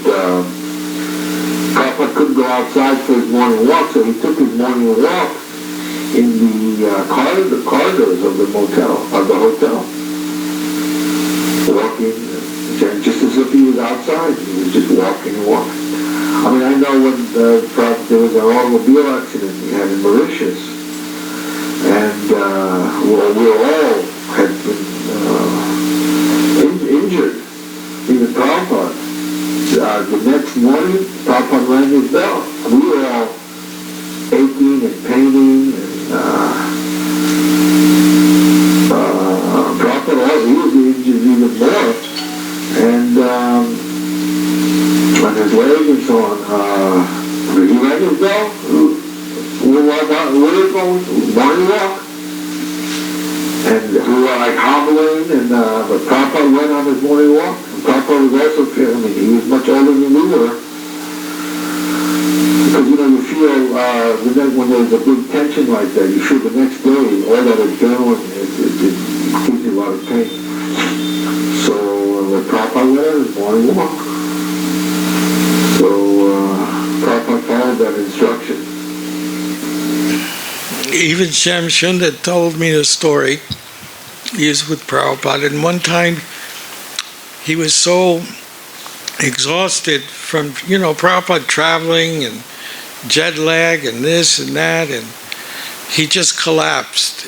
Prabhupada couldn't go outside for his morning walk, so he took his morning walk in the corridors of the hotel. Walking, just as if he was outside. He was just walking and walking. I mean, I know when there was an automobile accident we had in Mauritius, and we all had been injured, even Prabhupada. The next morning, Prabhupada rang his bell. We were all aching and paining, and Prabhupada, he was injured even more. And on his leg and so on, he rang his bell. Where are you going? Morning walk. And we were like hobbling, and but Prabhupada went on his morning walk. And Prabhupada was also feeling, he was much older than we were. Because you feel when there's a big tension like that, you feel the next day all that adrenaline, it gives you a lot of pain. So when Prabhupada went on his morning walk, so Prabhupada followed that instruction. Even Shamsunda told me the story. He was with Prabhupada, and one time he was so exhausted from, Prabhupada traveling and jet lag and this and that, and he just collapsed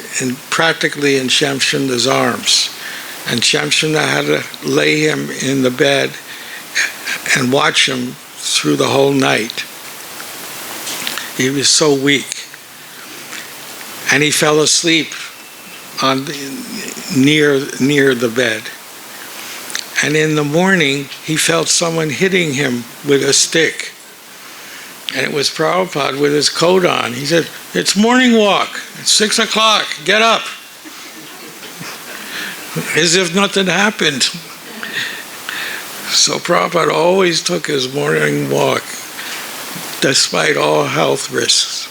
practically in Shamsunda's arms. And Shamsunda had to lay him in the bed and watch him through the whole night. He was so weak. And he fell asleep near the bed. And in the morning, he felt someone hitting him with a stick. And it was Prabhupada with his coat on. He said, "It's morning walk. It's 6 o'clock. Get up." As if nothing happened. So Prabhupada always took his morning walk, despite all health risks.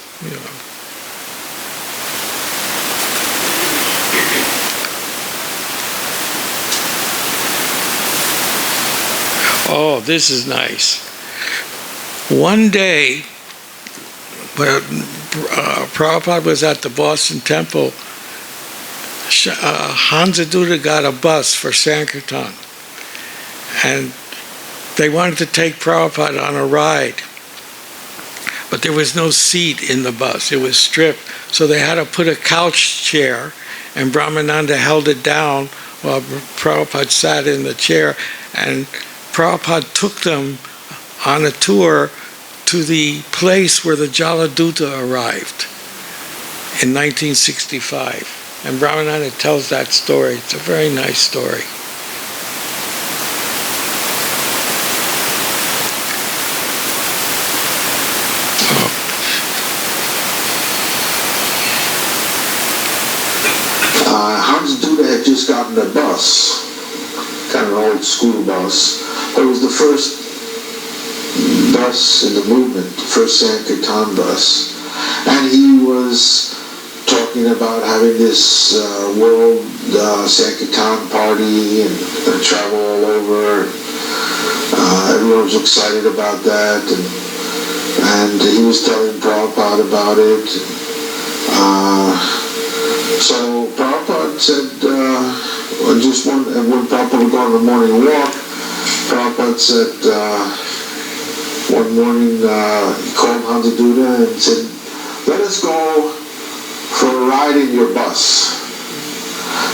Oh, this is nice. One day, when Prabhupada was at the Boston Temple, Hansaduta got a bus for Sankirtan. And they wanted to take Prabhupada on a ride. But there was no seat in the bus. It was stripped. So they had to put a couch chair, and Brahmananda held it down while Prabhupada sat in the chair, and Prabhupada took them on a tour to the place where the Jaladuta arrived in 1965. And Brahmananda tells that story. It's a very nice story. Hans Duda had just gotten a bus, kind of an old school bus. It was the first bus in the movement, the first Sankirtan bus. And he was talking about having this world Sankirtan party and travel all over. Everyone was excited about that. And he was telling Prabhupada about it. So Prabhupada said, when Prabhupada would go on the morning walk, Prabhupada said, one morning he called Hansa Duda and said, let us go for a ride in your bus.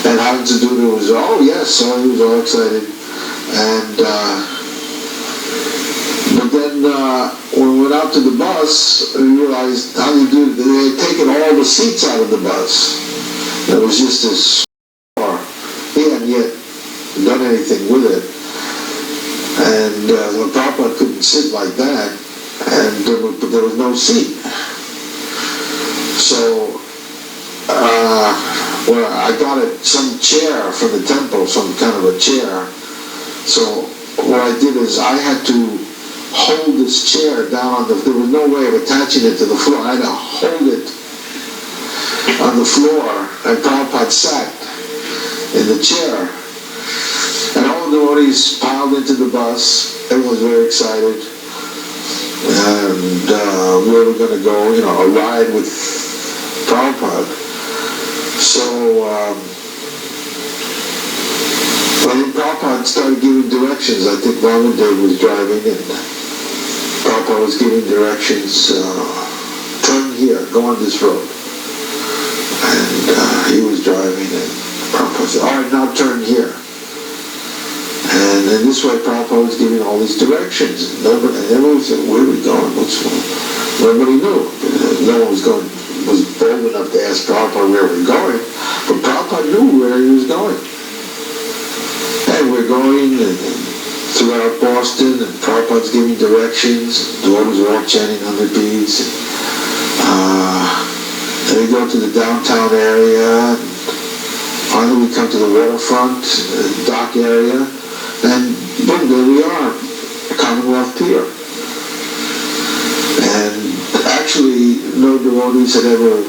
And Hansa Duda was, oh yes, so he was all excited. And but then when we went out to the bus, we realized Hansa Duda, they had taken all the seats out of the bus. It was just this car. He hadn't yet done anything with it. And Prabhupada couldn't sit like that, and there was no seat. So, I got some chair from the temple, some kind of a chair. So what I did is I had to hold this chair down on there was no way of attaching it to the floor. I had to hold it on the floor, and Prabhupada sat in the chair. And all the devotees piled into the bus. Everyone was very excited. And we were going to go, a ride with Prabhupada. So, when Prabhupada started giving directions, I think Ramandev was driving, and Prabhupada was giving directions, turn here, go on this road. And he was driving, and Prabhupada said, all right, now turn here. And in this way, Prabhupada was giving all these directions. And everyone said, where are we going? Nobody knew. No one was bold enough to ask Prabhupada where we were going. But Prabhupada knew where he was going. And we're going throughout Boston, and Prabhupada's giving directions. The devotees were all chanting 100 beads. And we go to the downtown area. And finally, we come to the waterfront, dock area. And boom, there we are, Commonwealth Pier. And actually, no devotees had ever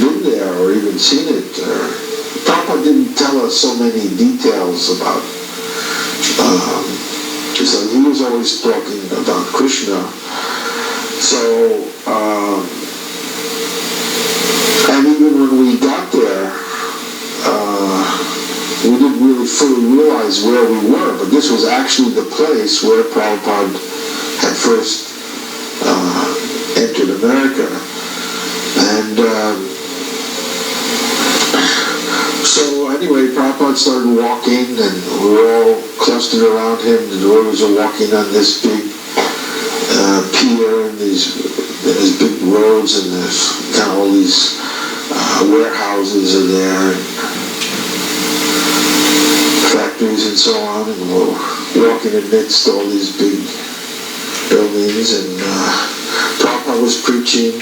been there or even seen it. Prabhupada didn't tell us so many details about, so he was always talking about Krishna. So, and even when we got there, we didn't really fully realize where we were, but this was actually the place where Prabhupada had first entered America. And so anyway, Prabhupada started walking, and we were all clustered around him. The devotees were walking on this big pier, and these big roads, and there's kind of all these warehouses are there, factories and so on, and we're walking amidst all these big buildings, and Prabhupada was preaching,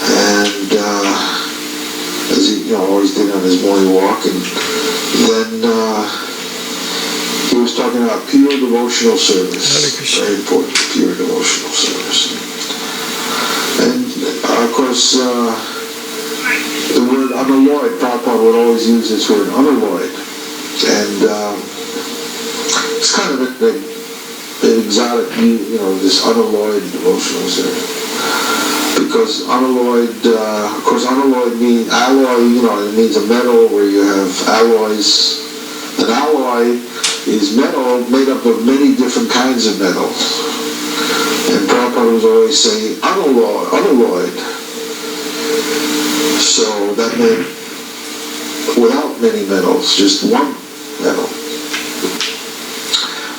and as he always did on his morning walk, and then he was talking about pure devotional service, very important, pure devotional service. And of course, the word unalloyed, Prabhupada would always use this word unalloyed. And it's kind of an exotic, this unalloyed devotional service. Because unalloyed, of course, unalloyed means alloy, it means a metal where you have alloys. An alloy is metal made up of many different kinds of metals. And Prabhupada was always saying unalloyed. So that meant without many medals, just one medal.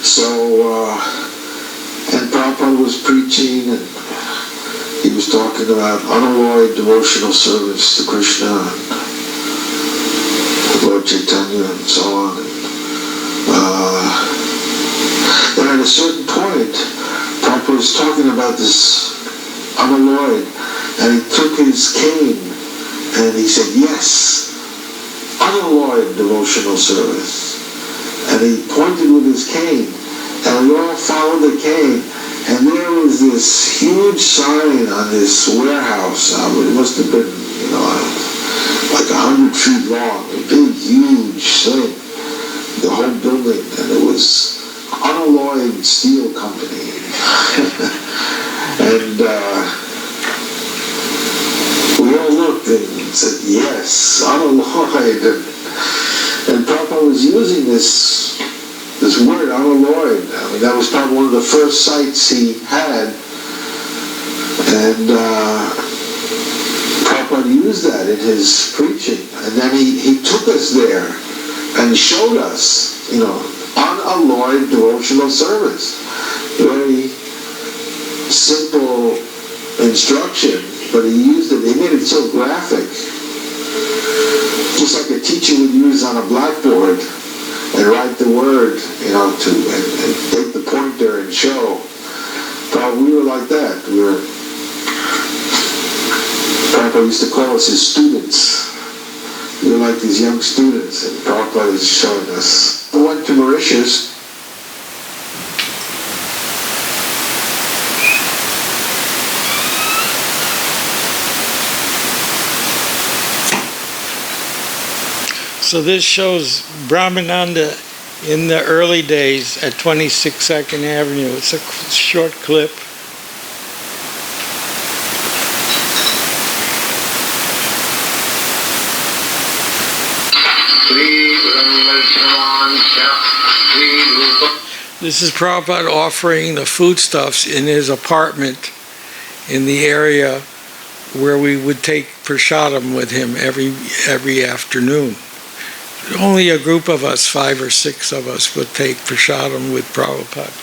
So, and Prabhupada was preaching, and he was talking about unalloyed devotional service to Krishna and Lord Chaitanya and so on. And at a certain point, Prabhupada was talking about this unalloyed, and he took his cane and he said, yes, unalloyed devotional service. And he pointed with his cane, and we all followed the cane, and there was this huge sign on this warehouse. It must have been, like 100 feet long, a big, huge thing, the whole building, and it was Unalloyed Steel Company. And we all looked and said, yes, unalloyed. And Prabhupada was using this word, unalloyed. I mean, that was probably one of the first sites he had. And Prabhupada used that in his preaching. And then he took us there and showed us, unalloyed devotional service. Very simple instruction, but he used it, he made it so graphic. Just like a teacher would use on a blackboard and write the word, and take the pointer and show. But we were like that. Prabhupada used to call us his students. We were like these young students, and Prabhupada was showing us. I went to Mauritius. So this shows Brahmananda in the early days at 26 2nd Avenue. It's a short clip. This is Prabhupada offering the foodstuffs in his apartment in the area where we would take prasadam with him every afternoon. Only a group of us, 5 or 6 of us, would take prasadam with Prabhupada.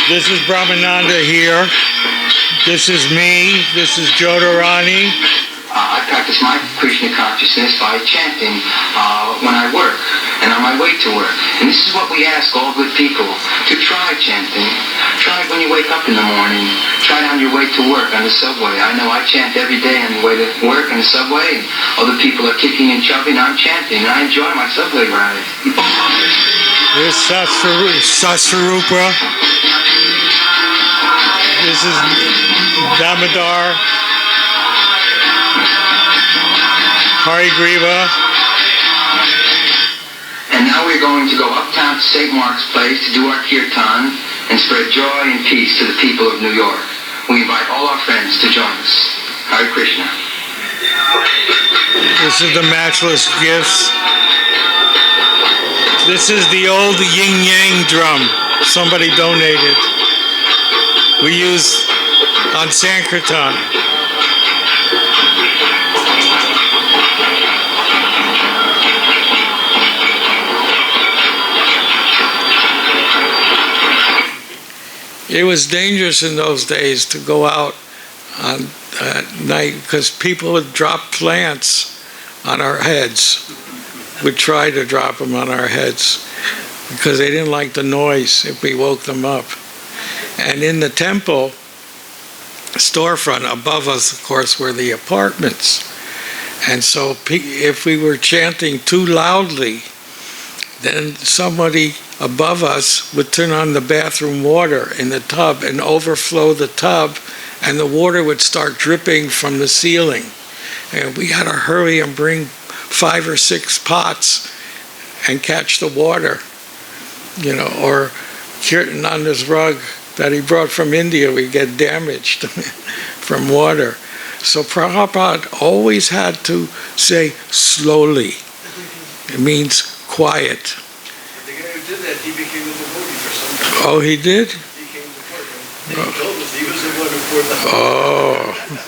This is Brahmananda here. This is me. This is Jodharani. I practice my Krishna consciousness by chanting when I work and on my way to work. And this is what we ask all good people to try chanting. Try it when you wake up in the morning. Try it on your way to work on the subway. I know I chant every day on the way to work on the subway. Other people are kicking and shoving. I'm chanting and I enjoy my subway ride. Here's Sasvarupa. This is Damodar. Harigriva. And now we're going to go uptown to St. Mark's Place to do our kirtan and spread joy and peace to the people of New York. We invite all our friends to join us. Hare Krishna. This is the matchless gifts. This is the old yin-yang drum somebody donated. We use on Sankirtan. It was dangerous in those days to go out at night because people would drop plants on our heads, would try to drop them on our heads because they didn't like the noise if we woke them up. And in the temple storefront above us, of course, were the apartments. And so if we were chanting too loudly, then somebody above us would turn on the bathroom water in the tub and overflow the tub, and the water would start dripping from the ceiling. And we had to hurry and bring 5 or 6 pots and catch the water, or Kirtananda's rug that he brought from India would get damaged from water. So Prabhupada always had to say slowly. It means quiet. The guy who did that, he became a Oh, he did? He came to court, and he told us he was the one who poured the... Oh.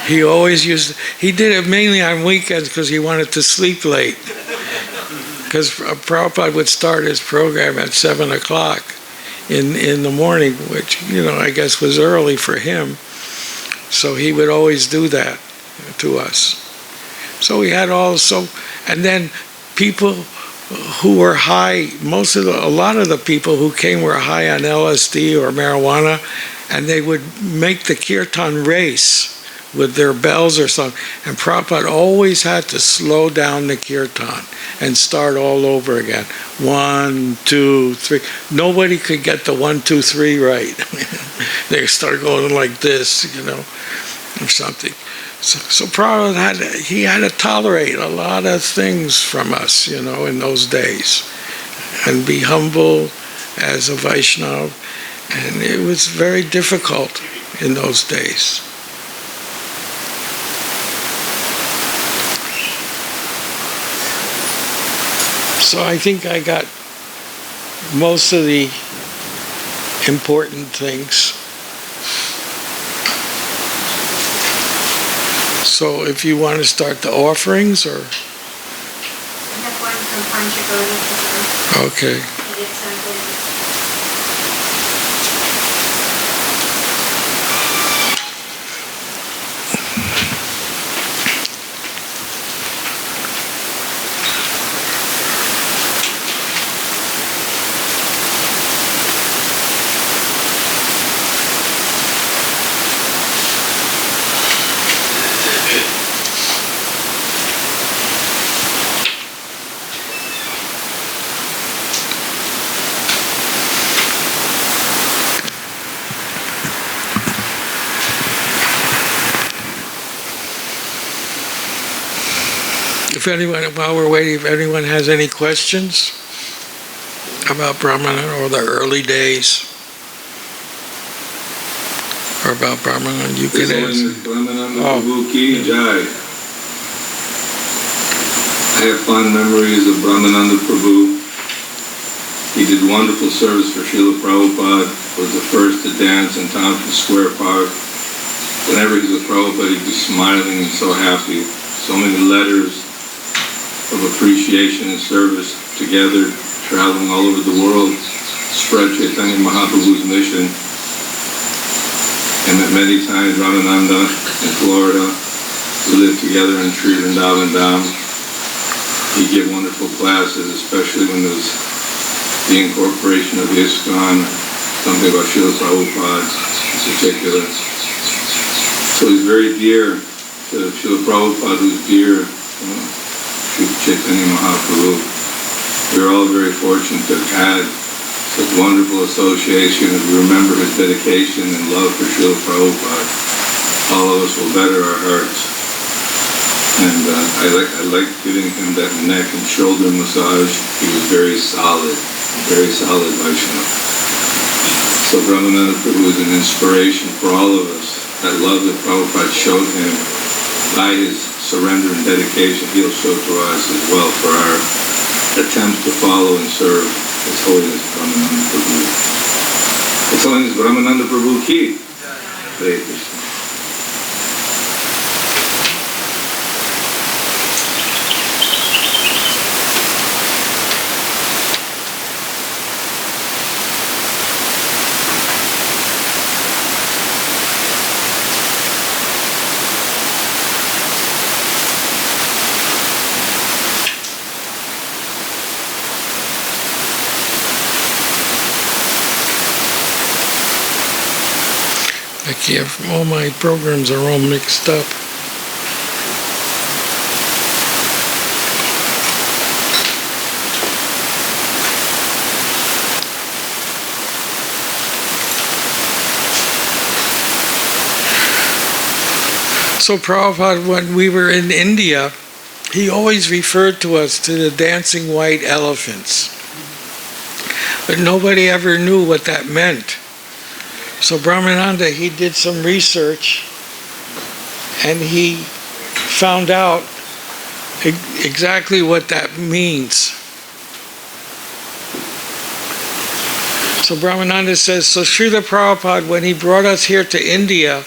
He always used, he did it mainly on weekends because he wanted to sleep late. Because Prabhupada would start his program at 7 o'clock in the morning, which, I guess was early for him. So he would always do that to us. So we had and then people who were high, a lot of the people who came were high on LSD or marijuana, and they would make the kirtan race with their bells or something. And Prabhupada always had to slow down the kirtan and start all over again. 1, 2, 3. Nobody could get the 1, 2, 3 right. They start going like this, or something. So Prabhupada had to tolerate a lot of things from us, in those days, and be humble as a Vaishnava. And it was very difficult in those days. So I think I got most of the important things. So if you want to start the offerings, or... I have one from Panchagoda. Okay. I did something. While we're waiting, if anyone has any questions about Brahmananda or the early days, or about Brahmananda, you can answer. Brahmananda Prabhu ki jai. I have fond memories of Brahmananda Prabhu. He did wonderful service for Srila Prabhupada, was the first to dance in Tompkins Square Park. Whenever he was with Prabhupada, he'd be smiling and so happy. So many letters of appreciation and service together, traveling all over the world, spread Chaitanya Mahaprabhu's mission. And that many times Ramananda in Florida, we lived together in Sri Vrindavan Dham. He'd give wonderful classes, especially when there was the incorporation of ISKCON, something about Srila Prabhupada in particular. So he's very dear to Srila Prabhupada, who's dear to Chaitanya Mahaprabhu. We're all very fortunate to have had such wonderful association. As we remember his dedication and love for Srila Prabhupada, all of us will better our hearts. And I like giving him that neck and shoulder massage. He was very solid Vaishnava. So Brahmananda Prabhu is an inspiration for all of us. That love that Prabhupada showed him by his surrender and dedication, he'll show to us as well for our attempt to follow and serve His Holiness Brahmananda Prabhu. His Holiness Brahmananda Prabhu ki. Hare Krishna. All my programs are all mixed up. So Prabhupada, when we were in India, he always referred to us to the dancing white elephants. But nobody ever knew what that meant. So Brahmananda, he did some research and he found out exactly what that means. So Brahmananda says, so Srila Prabhupada, when he brought us here to India,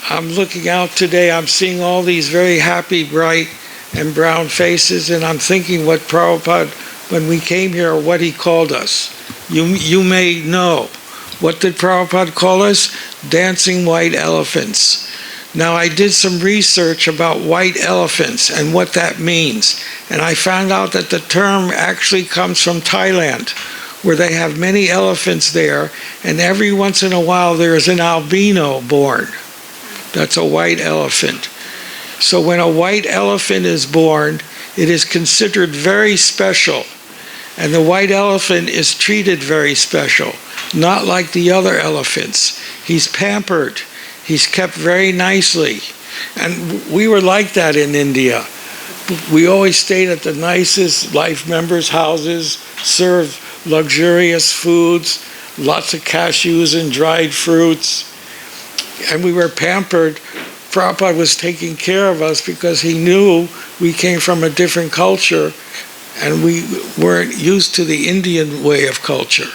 I'm looking out today, I'm seeing all these very happy, bright, and brown faces, and I'm thinking what Prabhupada, when we came here, what he called us. You may know. What did Prabhupada call us? Dancing white elephants. Now, I did some research about white elephants and what that means, and I found out that the term actually comes from Thailand, where they have many elephants there, and every once in a while there is an albino born. That's a white elephant. So when a white elephant is born, it is considered very special, and the white elephant is treated very special, not like the other elephants. He's pampered. He's kept very nicely. And we were like that in India. We always stayed at the nicest life members' houses, served luxurious foods, lots of cashews and dried fruits. And we were pampered. Prabhupada was taking care of us because he knew we came from a different culture and we weren't used to the Indian way of culture.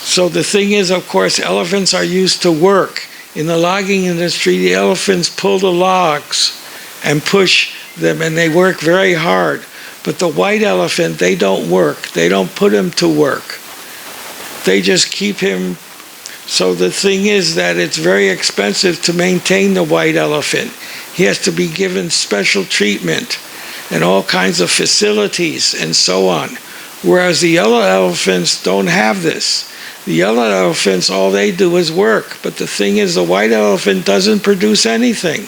So the thing is, of course, elephants are used to work. In the logging industry, the elephants pull the logs and push them, and they work very hard. But the white elephant, they don't work. They don't put him to work. They just keep him. So the thing is that it's very expensive to maintain the white elephant. He has to be given special treatment and all kinds of facilities and so on. Whereas the yellow elephants don't have this. The yellow elephants, all they do is work. But the thing is, the white elephant doesn't produce anything.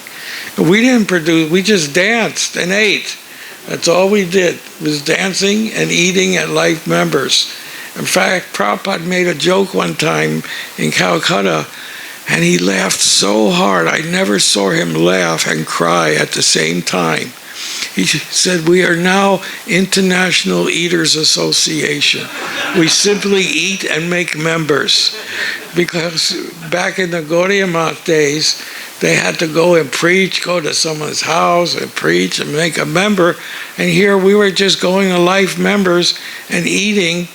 We didn't produce, we just danced and ate. That's all we did, was dancing and eating at life members. In fact, Prabhupada made a joke one time in Calcutta, and he laughed so hard. I never saw him laugh and cry at the same time. He said, we are now International Eaters Association. We simply eat and make members. Because back in the Gaudiya Math days, they had to go and preach, go to someone's house and preach and make a member. And here we were just going to life members and eating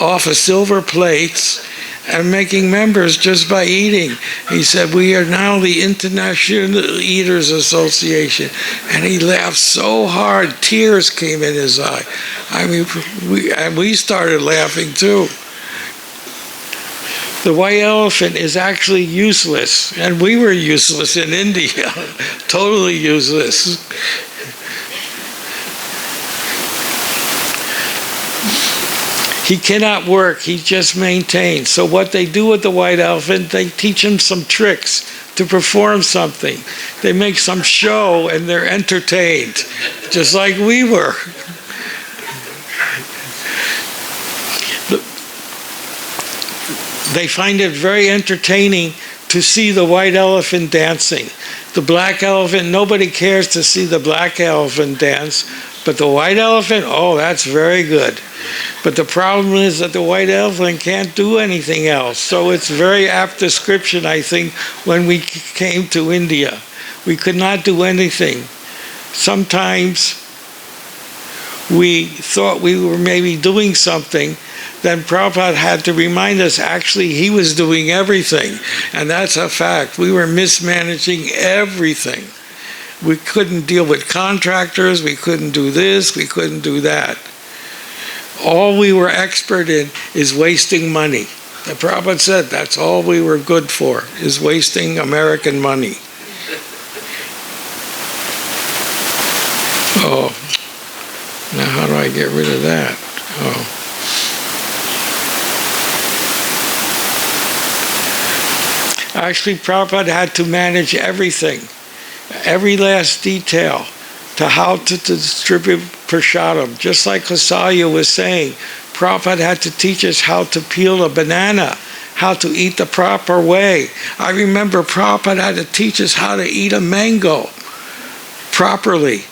off of silver plates and making members just by eating. He said, we are now the International Eaters Association. And he laughed so hard, tears came in his eye. I mean, we started laughing too. The white elephant is actually useless, and we were useless in India, totally useless. He cannot work, he just maintains. So what they do with the white elephant, they teach him some tricks to perform something. They make some show and they're entertained, just like we were. They find it very entertaining to see the white elephant dancing. The black elephant, nobody cares to see the black elephant dance, but the white elephant, oh, that's very good. But the problem is that the white elephant can't do anything else. So it's very apt description, I think, when we came to India. We could not do anything. Sometimes we thought we were maybe doing something. Then Prabhupada had to remind us, actually, he was doing everything. And that's a fact. We were mismanaging everything. We couldn't deal with contractors. We couldn't do this. We couldn't do that. All we were expert in is wasting money. The Prabhupada said that's all we were good for, is wasting American money. Oh, now how do I get rid of that? Oh. Actually, Prabhupada had to manage everything, every last detail, to how to distribute prasadam. Just like Kausalya was saying, Prabhupada had to teach us how to peel a banana, how to eat the proper way. I remember Prabhupada had to teach us how to eat a mango properly.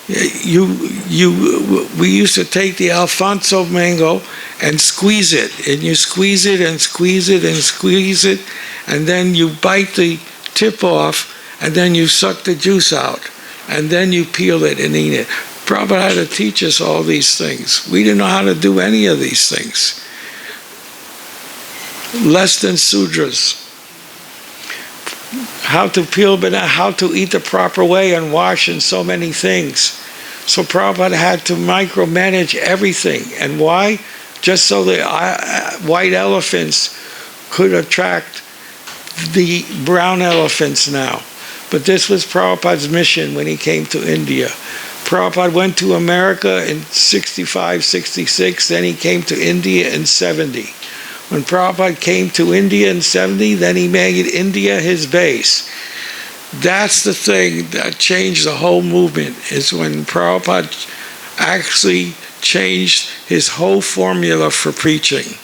We used to take the Alfonso mango and squeeze it, and you squeeze it and squeeze it and squeeze it, and then you bite the tip off, and then you suck the juice out, and then you peel it and eat it. Prabhupada had to teach us all these things. We didn't know how to do any of these things. less than Sudras. How to peel banana, how to eat the proper way and wash and so many things. So Prabhupada had to micromanage everything. And why? Just so the white elephants could attract the brown elephants now. But this was Prabhupada's mission when he came to India. Prabhupada went to America in 65, 66, then he came to India in 70. When Prabhupada came to India in 70, then he made India his base. That's the thing that changed the whole movement, is when Prabhupada actually changed his whole formula for preaching.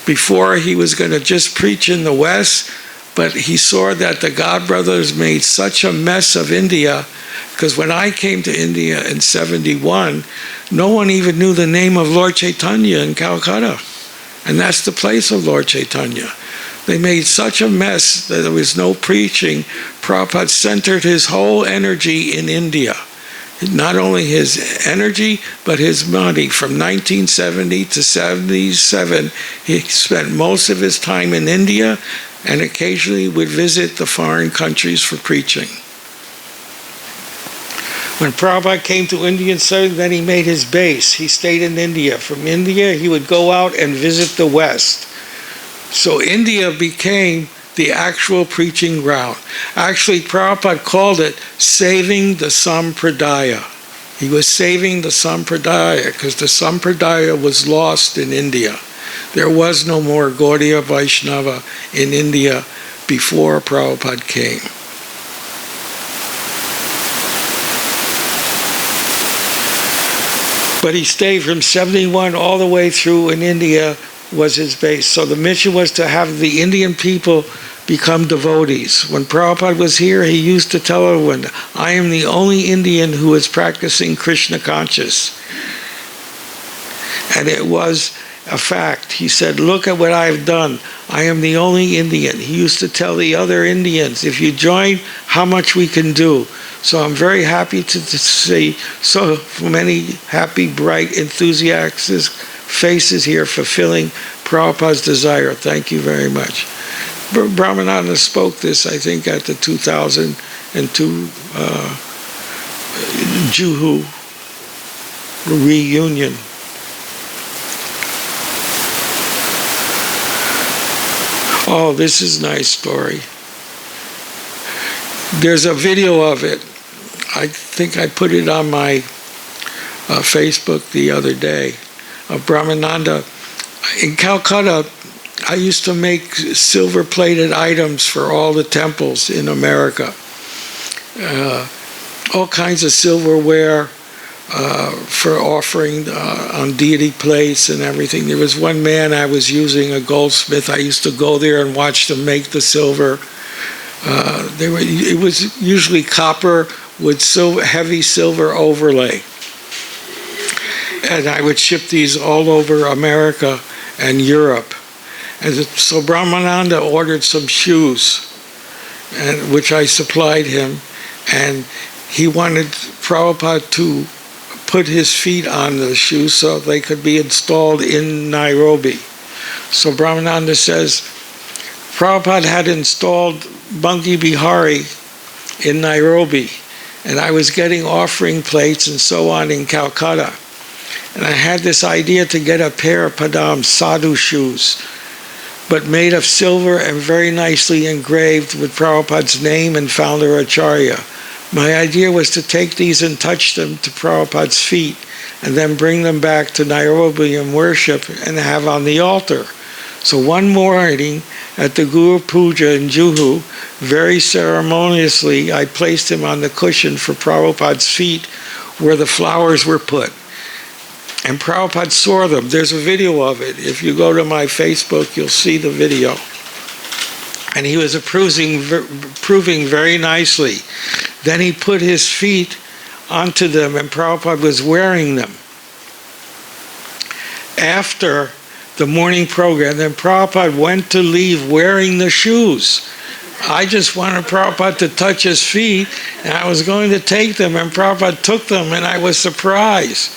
Before, he was going to just preach in the West, but he saw that the God Brothers made such a mess of India, because when I came to India in 71, no one even knew the name of Lord Chaitanya in Calcutta. And that's the place of Lord Chaitanya. They made such a mess that there was no preaching. Prabhupada centered his whole energy in India. Not only his energy, but his money. From 1970 to 77, he spent most of his time in India and occasionally would visit the foreign countries for preaching. When Prabhupada came to India in 70, then he made his base. He stayed in India. From India, he would go out and visit the West. So India became the actual preaching ground. Actually, Prabhupada called it saving the Sampradaya. He was saving the Sampradaya because the Sampradaya was lost in India. There was no more Gaudiya Vaishnava in India before Prabhupada came. But he stayed from 71 all the way through in India was his base. So the mission was to have the Indian people become devotees. When Prabhupada was here, he used to tell everyone, I am the only Indian who is practicing Krishna conscious. And it was a fact. He said, look at what I've done. I am the only Indian. He used to tell the other Indians, if you join, how much we can do. So I'm very happy to see so many happy, bright, enthusiastic faces here fulfilling Prabhupada's desire. Thank you very much. Brahmananda spoke this, I think, at the 2002 Juhu reunion. Oh, this is a nice story. There's a video of it. I think I put it on my Facebook the other day of Brahmananda. In Calcutta, I used to make silver-plated items for all the temples in America. All kinds of silverware for offering on deity plates and everything. There was one man I was using, a goldsmith. I used to go there and watch them make the silver. It was usually copper with heavy silver overlay. And I would ship these all over America and Europe. And so Brahmananda ordered some shoes, which I supplied him. And he wanted Prabhupada to put his feet on the shoes so they could be installed in Nairobi. So Brahmananda says, Prabhupada had installed Bangi Bihari in Nairobi, and I was getting offering plates and so on in Calcutta. And I had this idea to get a pair of padam, sadhu shoes, but made of silver and very nicely engraved with Prabhupada's name and founder Acharya. My idea was to take these and touch them to Prabhupada's feet and then bring them back to Nairobi and worship and have on the altar. So one morning at the Guru Puja in Juhu, very ceremoniously, I placed him on the cushion for Prabhupada's feet where the flowers were put. And Prabhupada saw them. There's a video of it. If you go to my Facebook, you'll see the video. And he was approving very nicely. Then he put his feet onto them, and Prabhupada was wearing them. After the morning program, then Prabhupada went to leave wearing the shoes. I just wanted Prabhupada to touch his feet, and I was going to take them, and Prabhupada took them, and I was surprised.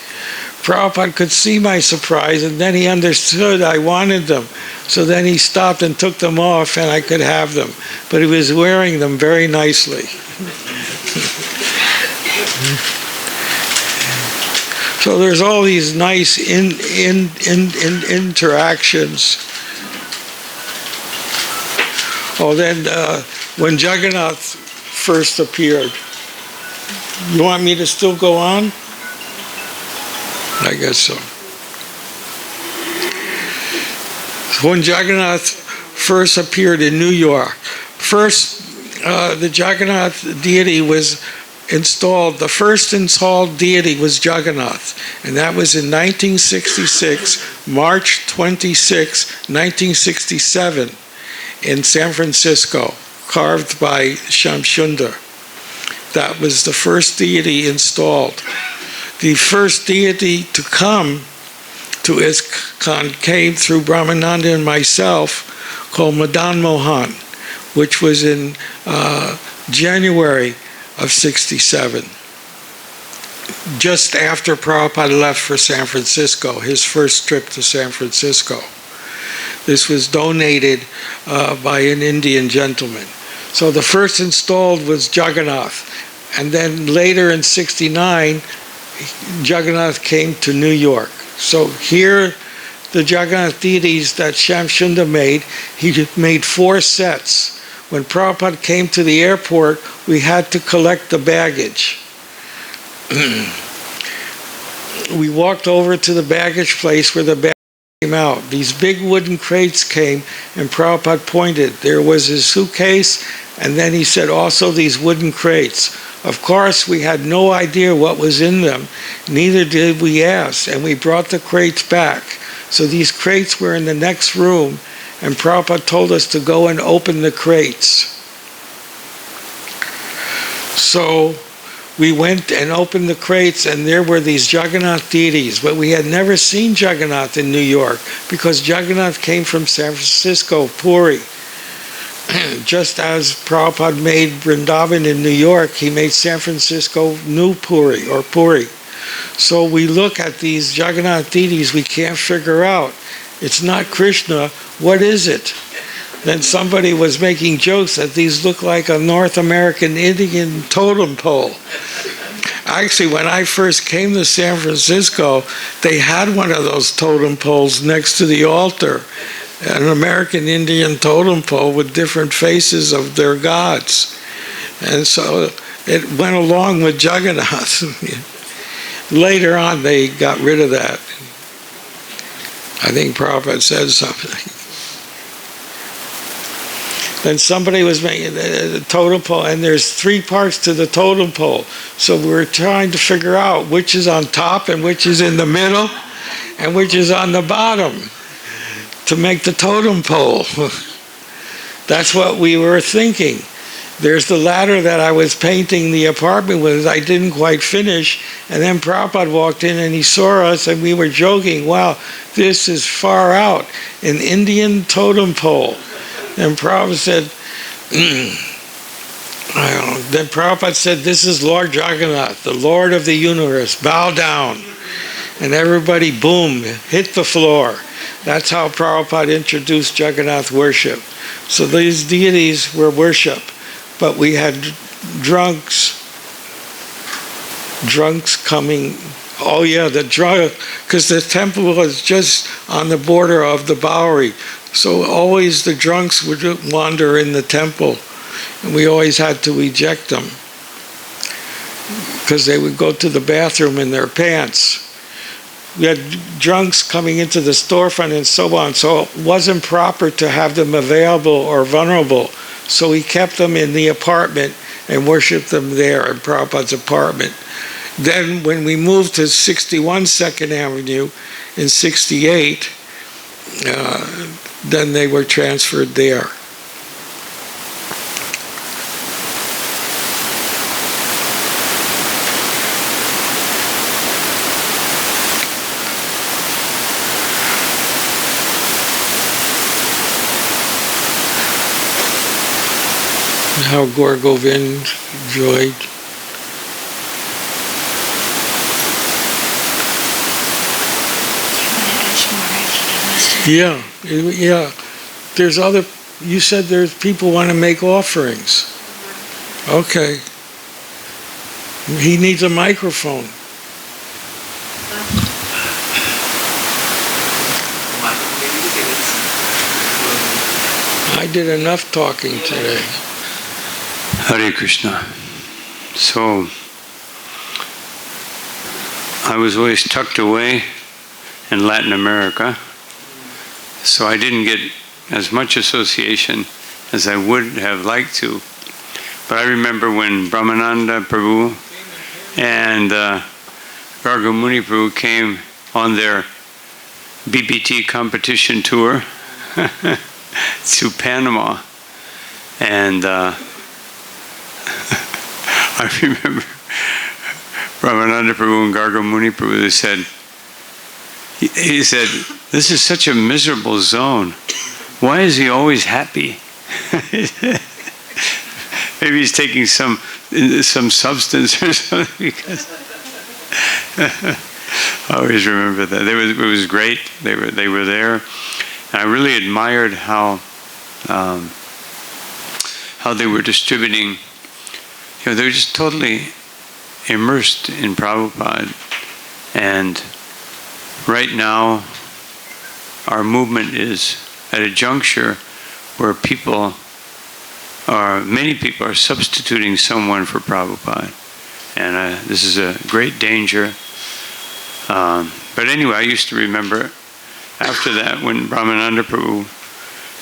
Prabhupada could see my surprise, and then he understood I wanted them. So then he stopped and took them off, and I could have them. But he was wearing them very nicely. So there's all these nice interactions. Oh, then when Jagannath first appeared, you want me to still go on? I guess so. When Jagannath first appeared in New York, first the Jagannath deity was installed. The first installed deity was Jagannath, and that was in 1966, March 26, 1967, in San Francisco, carved by Shamsundar. That was the first deity installed. The first deity to come to ISKCON came through Brahmananda and myself, called Madan Mohan, which was in January of 67, just after Prabhupada left for San Francisco, his first trip to San Francisco. This was donated by an Indian gentleman. So the first installed was Jagannath, and then later in 69, Jagannath came to New York. So here, the Jagannath deities that Shamsundar made, he made 4 sets. When Prabhupada came to the airport, we had to collect the baggage. We walked over to the baggage place where the baggage came out. These big wooden crates came, and Prabhupada pointed. There was his suitcase, and then he said, also these wooden crates. Of course, we had no idea what was in them, neither did we ask, and we brought the crates back. So these crates were in the next room, and Prabhupada told us to go and open the crates. So we went and opened the crates, and there were these Jagannath deities, but we had never seen Jagannath in New York, because Jagannath came from San Francisco, Puri. Just as Prabhupada made Vrindavan in New York, he made San Francisco New Puri, or Puri. So we look at these Jagannath deities, we can't figure out. It's not Krishna, what is it? Then somebody was making jokes that these look like a North American Indian totem pole. Actually, when I first came to San Francisco, they had one of those totem poles next to the altar. An American Indian totem pole with different faces of their gods. And so it went along with Jagannath. Later on, they got rid of that. I think Prabhupada said something. Then somebody was making a totem pole, and there's 3 parts to the totem pole. So we're trying to figure out which is on top and which is in the middle and which is on the bottom to make the totem pole. That's what we were thinking. There's the ladder that I was painting the apartment with. I didn't quite finish. And then Prabhupada walked in and he saw us, and we were joking, wow, this is far out, an Indian totem pole. And Prabhupada said, then Prabhupada said, this is Lord Jagannath, the Lord of the universe, bow down. And everybody, boom, hit the floor. That's how Prabhupada introduced Jagannath worship. So these deities were worship, but we had drunks coming. Oh yeah, the drunk, because the temple was just on the border of the Bowery. So always the drunks would wander in the temple, and we always had to eject them because they would go to the bathroom in their pants. We had drunks coming into the storefront and so on, so it wasn't proper to have them available or vulnerable. So we kept them in the apartment and worshipped them there in Prabhupada's apartment. Then when we moved to 61 2nd Avenue in 68, then they were transferred there. How Gaur Govind enjoyed. Yeah, yeah. There's other, you said there's people want to make offerings. Okay. He needs a microphone. I did enough talking today. Hare Krishna. So, I was always tucked away in Latin America, so I didn't get as much association as I would have liked to. But I remember when Brahmananda Prabhu and Gargamuni Prabhu came on their BBT competition tour to Panama, and I remember Brahmananda Prabhu and Gargamuni Prabhu, they said, he said, "This is such a miserable zone. Why is he always happy?" Maybe he's taking some substance or something. Because I always remember that. It was great. They were there. And I really admired how they were distributing. You know, they were just totally immersed in Prabhupada. And right now, our movement is at a juncture where many people are substituting someone for Prabhupada. And this is a great danger. But anyway, I used to remember after that when Brahmananda Prabhu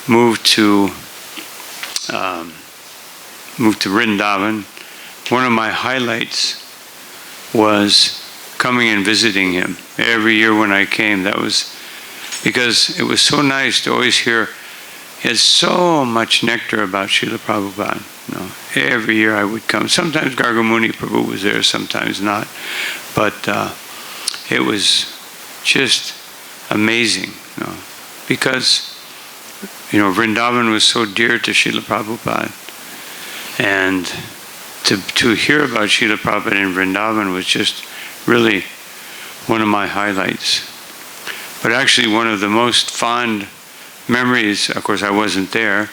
moved to Vrindavan, one of my highlights was coming and visiting him. Every year when I came, that was because it was so nice to always hear. He had so much nectar about Srila Prabhupada. You know, every year I would come. Sometimes Gargamuni Prabhu was there, sometimes not. But it was just amazing, you know, because Vrindavan was so dear to Srila Prabhupada. And to hear about Srila Prabhupada in Vrindavan was just really one of my highlights. But actually one of the most fond memories, of course I wasn't there,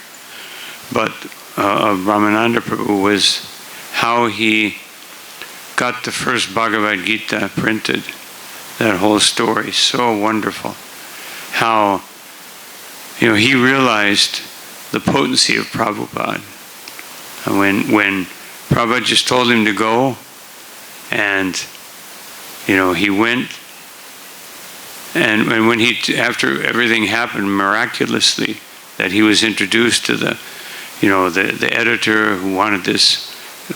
but of Brahmananda Prabhu was how he got the first Bhagavad-Gita printed. That whole story, so wonderful. How, he realized the potency of Prabhupada. And when Prabhupada just told him to go, and, he went, and when after everything happened miraculously, that he was introduced to the editor who wanted this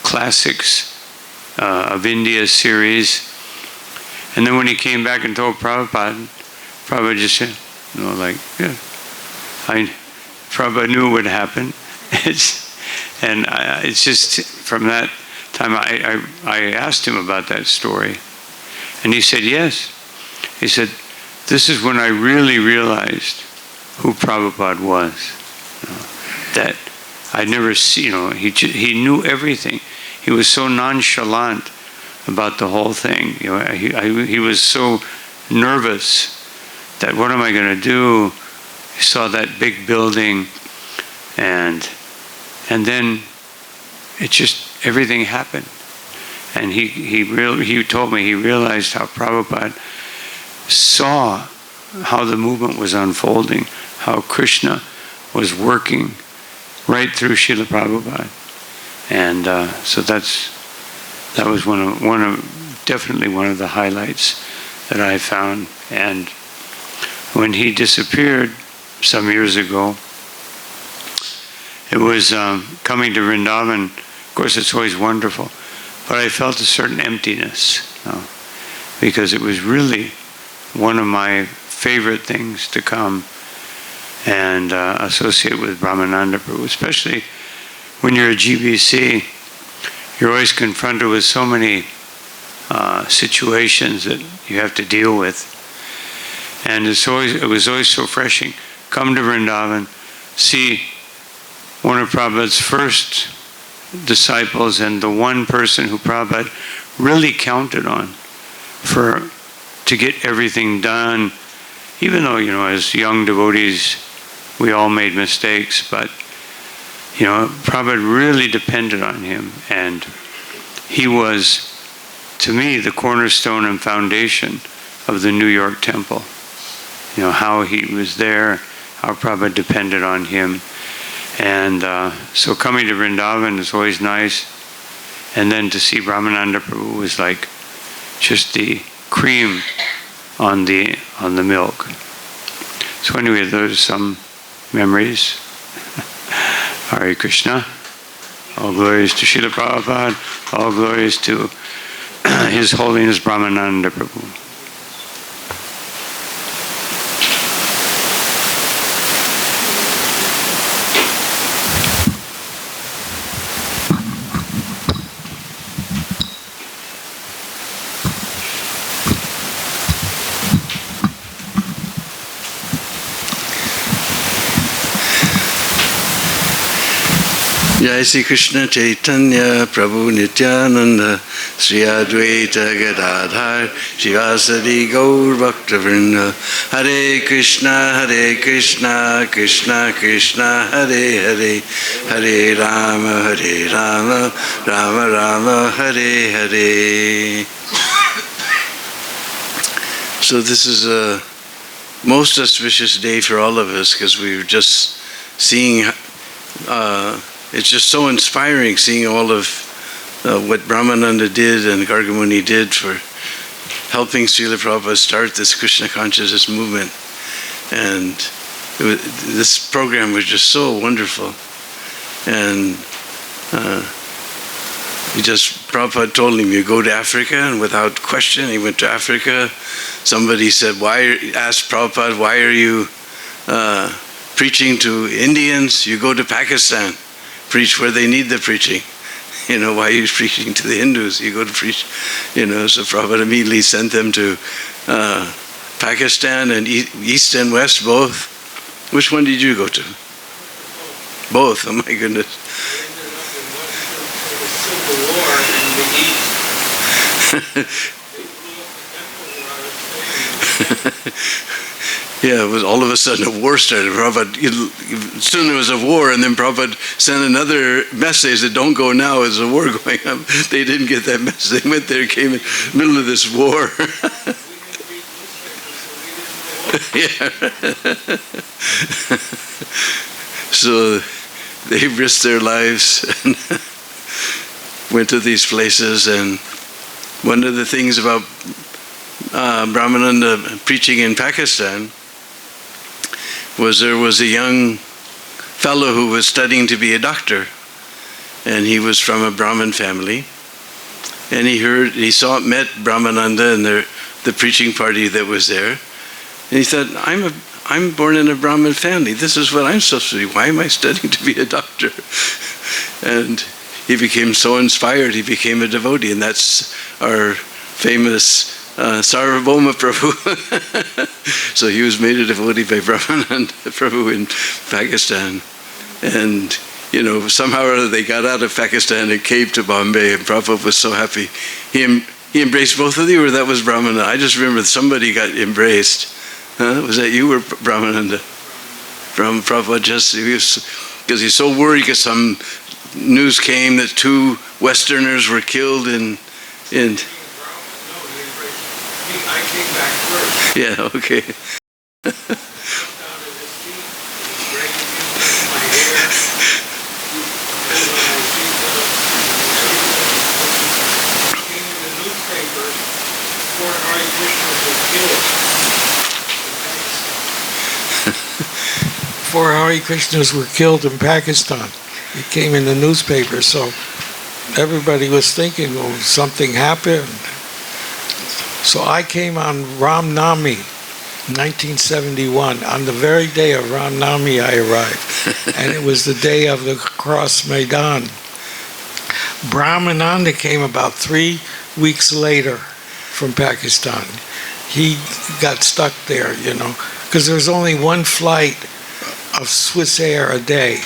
Classics of India series. And then when he came back and told Prabhupada just said, Prabhupada knew what would happen. It's just from that time I asked him about that story. And he said, yes. He said, this is when I really realized who Prabhupada was. That I'd never seen, he knew everything. He was so nonchalant about the whole thing. He was so nervous that what am I going to do? He saw that big building, and then it just, everything happened. And he told me he realized how Prabhupada saw how the movement was unfolding, how Krishna was working right through Srila Prabhupada. And so that was definitely one of the highlights that I found. And when he disappeared some years ago, it was coming to Vrindavan. Of course, it's always wonderful, but I felt a certain emptiness, because it was really one of my favorite things to come and associate with Brahmananda Prabhu, especially when you're a GBC. You're always confronted with so many situations that you have to deal with. And it was always so refreshing. Come to Vrindavan, see one of Prabhupada's first disciples and the one person who Prabhupada really counted on to get everything done even though, as young devotees, we all made mistakes, but, Prabhupada really depended on him, and he was, to me, the cornerstone and foundation of the New York temple. How he was there, how Prabhupada depended on him. And so coming to Vrindavan is always nice. And then to see Brahmananda Prabhu was like just the cream on the milk. So anyway, those are some memories. Hare Krishna. All glories to Srila Prabhupada. All glories to His Holiness Brahmananda Prabhu. Jai Sri Krishna Chaitanya Prabhu Nityananda Sri Advaita Gadadhar Shivasadi Gaur Bhakta Vrinda Hare Krishna Krishna Krishna Hare Hare Hare Rama Rama Rama Hare Hare. So this is a most auspicious day for all of us because we were just seeing it's just so inspiring seeing all of what Brahmananda did and Gargamuni did for helping Srila Prabhupada start this Krishna consciousness movement. And this program was just so wonderful. And Prabhupada told him, you go to Africa, and without question, he went to Africa. Somebody said, asked Prabhupada, why are you preaching to Indians? You go to Pakistan. Preach where they need the preaching. Why are you preaching to the Hindus? You go to preach, so Prabhupada immediately sent them to Pakistan and East and West, both. Which one did you go to? Both, oh my goodness. Yeah, it was all of a sudden a war started. Prabhupada, soon there was a war, and then Prabhupada sent another message that don't go now, there's a war going on. They didn't get that message. They went there, came in the middle of this war. Yeah. So they risked their lives and went to these places. And one of the things about Brahmananda preaching in Pakistan was there was a young fellow who was studying to be a doctor, and he was from a Brahmin family, and he met Brahmananda and the preaching party that was there, and he thought, I'm born in a Brahmin family, this is what I'm supposed to do, why am I studying to be a doctor? And he became so inspired, he became a devotee, and that's our famous Sarvabhauma Prabhu. So he was made a devotee by Brahmananda Prabhu in Pakistan. And, somehow or other they got out of Pakistan and came to Bombay, and Prabhupada was so happy. He embraced both of you, or that was Brahmananda? I just remember somebody got embraced. Was that you or Brahmananda? From Prabhupada, because he's so worried because some news came that 2 Westerners were killed in I came back first. Yeah, okay. Four Hare Krishnas were killed in Pakistan. It came in the newspaper, so everybody was thinking, something happened. So I came on Ram Nami, 1971. On the very day of Ram Nami, I arrived. And it was the day of the Cross Maidan. Brahmananda came about 3 weeks later from Pakistan. He got stuck there, because there was only one flight of Swiss Air a day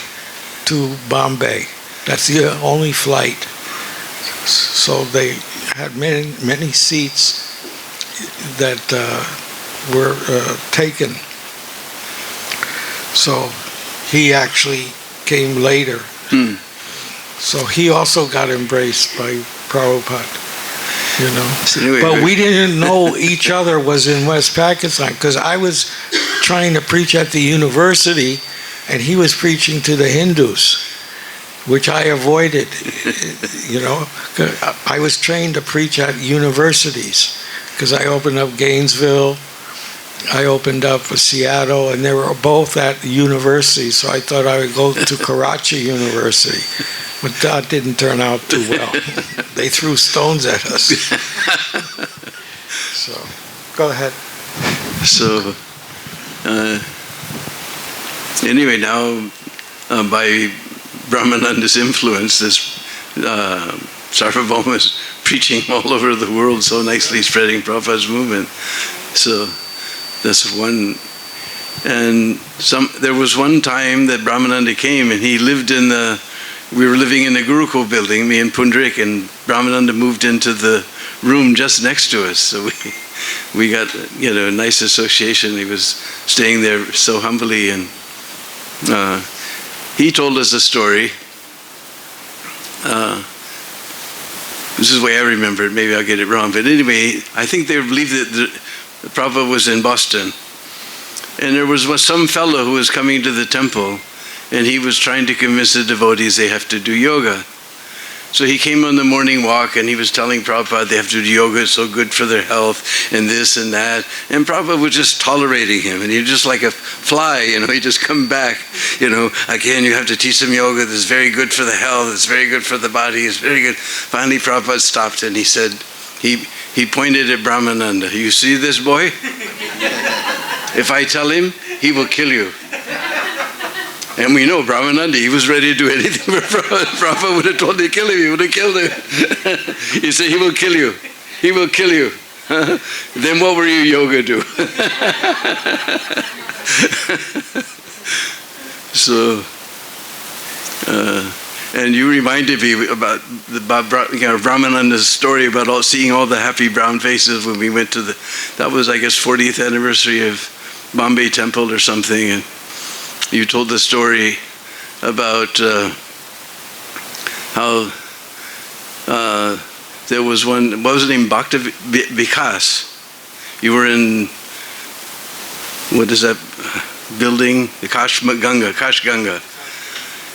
to Bombay. That's the only flight. So they had many seats that were taken. So he actually came later. So he also got embraced by Prabhupada, you know. So anyway, but we didn't know each other was in West Pakistan, because I was trying to preach at the university and he was preaching to the Hindus, which I avoided, you know. I was trained to preach at universities, because I opened up Gainesville, I opened up Seattle, and they were both at universities, so I thought I would go to Karachi University, but that didn't turn out too well. They threw stones at us. So, go ahead. So, anyway, now by Brahmananda's influence, this Sarvabhauma is preaching all over the world, so nicely spreading Prabhupada's movement. So that's one. And there was one time that Brahmananda came, and he lived we were living in the Gurukul building, me and Pundit, and Brahmananda moved into the room just next to us. So we got, you know, a nice association. He was staying there so humbly, and he told us a story. This is the way I remember it. Maybe I'll get it wrong. But anyway, I think they believe that the Prabhupada was in Boston. And there was some fellow who was coming to the temple, and he was trying to convince the devotees they have to do yoga. So he came on the morning walk, and he was telling Prabhupada they have to do yoga, it's so good for their health, and this and that. And Prabhupada was just tolerating him, and he just like a fly, you know, he just come back, you know, again, you have to teach them yoga, this is very good for the health, it's very good for the body, it's very good. Finally, Prabhupada stopped, and he said, he pointed at Brahmananda, you see this boy? If I tell him, he will kill you. And we know Brahmananda, he was ready to do anything for Prabhupada. Prabhupada would have told him to kill him, he would have killed him. He said, he will kill you. He will kill you. Then what will your yoga do? So, and you reminded me about Brahmananda's story about seeing all the happy brown faces when we went to that was, I guess, 40th anniversary of Bombay Temple or something. And you told the story about how there was one, what was the name, Bhakti-Vikas. You were in, what is that building? The Kash Ganga.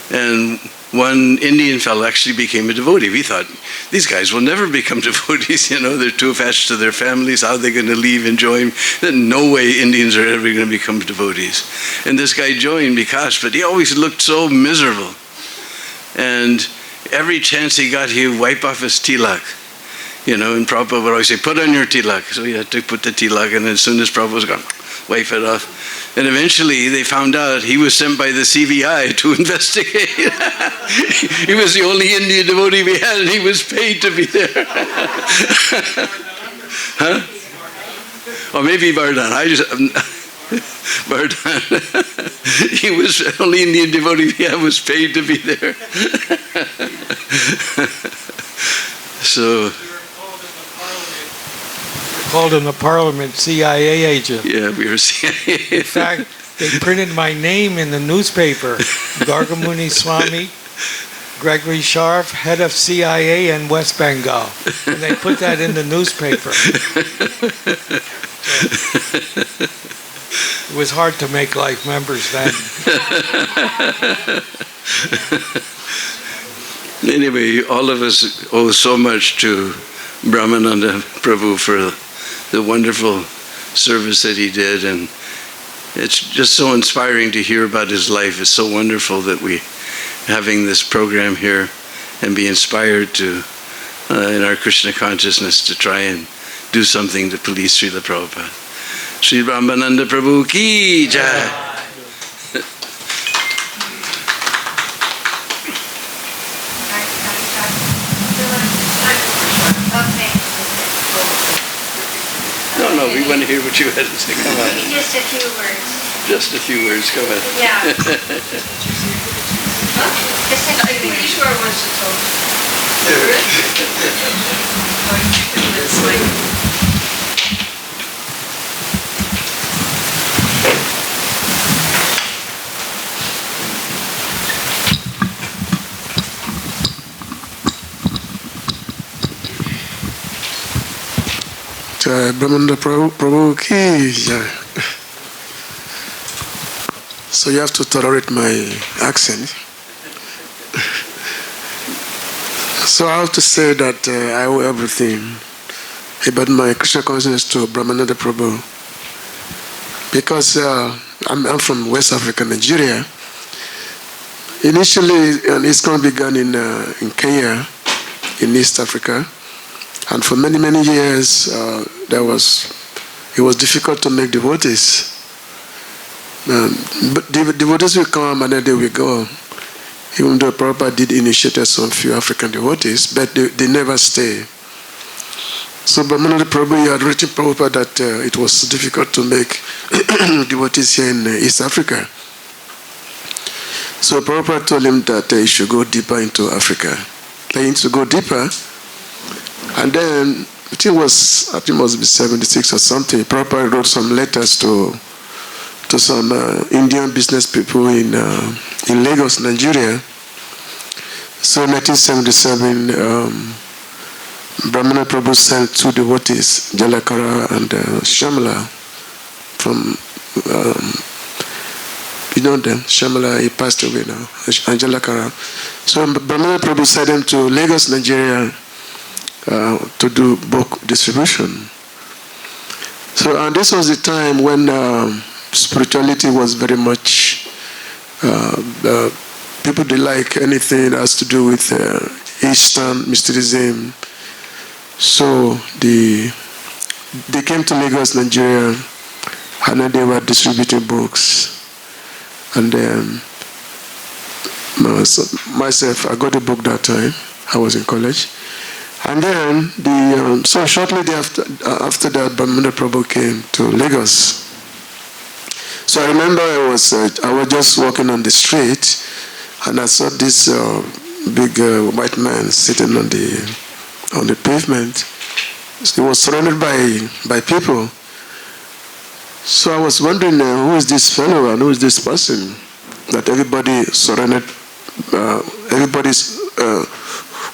And one Indian fellow actually became a devotee. We thought, these guys will never become devotees, you know, they're too attached to their families, how are they going to leave and join? No way Indians are ever going to become devotees. And this guy joined because, but he always looked so miserable. And every chance he got, he would wipe off his tilak. You know, and Prabhupada would always say, put on your tilak. So he had to put the tilak, and as soon as Prabhupada was gone, wipe it off. And eventually they found out he was sent by the CBI to investigate. He was the only Indian devotee we had, and he was paid to be there. Huh? Or maybe Vardhan. Vardhan. He was the only Indian devotee we had, was paid to be there. So. Called in the parliament CIA agent. Yeah, we were CIA. In fact, they printed my name in the newspaper. Gargamuni Swami, Gregory Sharf, head of CIA in West Bengal. And they put that in the newspaper. So, it was hard to make life members then. Anyway, all of us owe so much to Brahmananda Prabhu for the wonderful service that he did, and it's just so inspiring to hear about his life. It's so wonderful that we having this program here and be inspired to in our Krishna consciousness to try and do something to please Srila Prabhupada. Sri Brahmananda Prabhu ki jai. No, we want to hear what you had to say. Come on. Just a few words. Just a few words. Go ahead. Yeah. I think Ishwar wants to talk. Brahmananda Prabhu ki jai. So you have to tolerate my accent. So I have to say that I owe everything about my Krishna consciousness to Brahmananda Prabhu. Because I'm from West Africa, Nigeria. Initially, ISKCON began in Kenya, in East Africa. And for many, many years, it was difficult to make devotees. But devotees will come and then they will go. Even though Prabhupada did initiate some few African devotees, but they never stay. So Brahmananda Prabhu had written Prabhupada that it was difficult to make devotees here in East Africa. So Prabhupada told him that he should go deeper into Africa. He needs to go deeper. And then, I think it must be 76 or something, Prabhupada wrote some letters to some Indian business people in Lagos, Nigeria. So in 1977, Brahmananda Prabhu sent two devotees, Jalakara and Shamala, from, you know them, Shamala, he passed away now, and Jalakara. So Brahmananda Prabhu sent them to Lagos, Nigeria, to do book distribution. So, and this was the time when spirituality was very much, people didn't like anything that has to do with Eastern mysticism. So they came to Lagos, Nigeria, and then they were distributing books. And then myself, I got a book that time. I was in college. And then, so shortly after that, Brahmananda Prabhu came to Lagos. So I remember I was just walking on the street, and I saw this big white man sitting on the pavement. He was surrounded by people. So I was wondering, who is this fellow and who is this person that everybody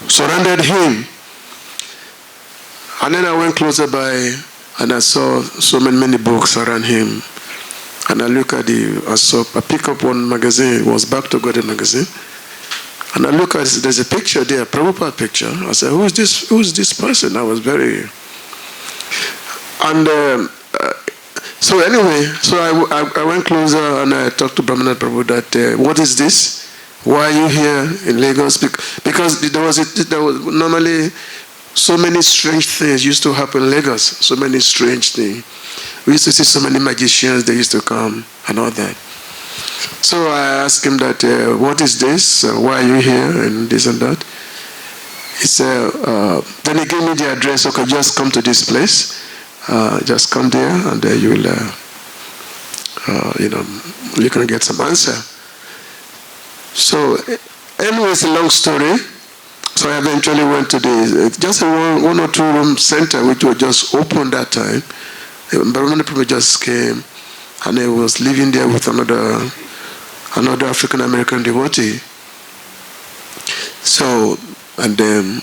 surrounded him. And then I went closer by and I saw so many books around him. And I picked up one magazine, it was Back to God magazine. And I look at it, there's a picture there, a Prabhupada picture. I said, who is this person? I was very... And so anyway, so I went closer and I talked to Brahmananda Prabhu that, what is this? Why are you here in Lagos? Because there was normally so many strange things used to happen in Lagos. So many strange things. We used to see so many magicians, they used to come and all that. So I asked him that, what is this? Why are you here? And this and that. He said, then he gave me the address. Okay, just come to this place. Just come there and you will, you can get some answer. So anyway, it's a long story. So I eventually went to just a one or two room center which was just open that time. Brahmananda Prabhu just came and he was living there with another African American devotee. So, and then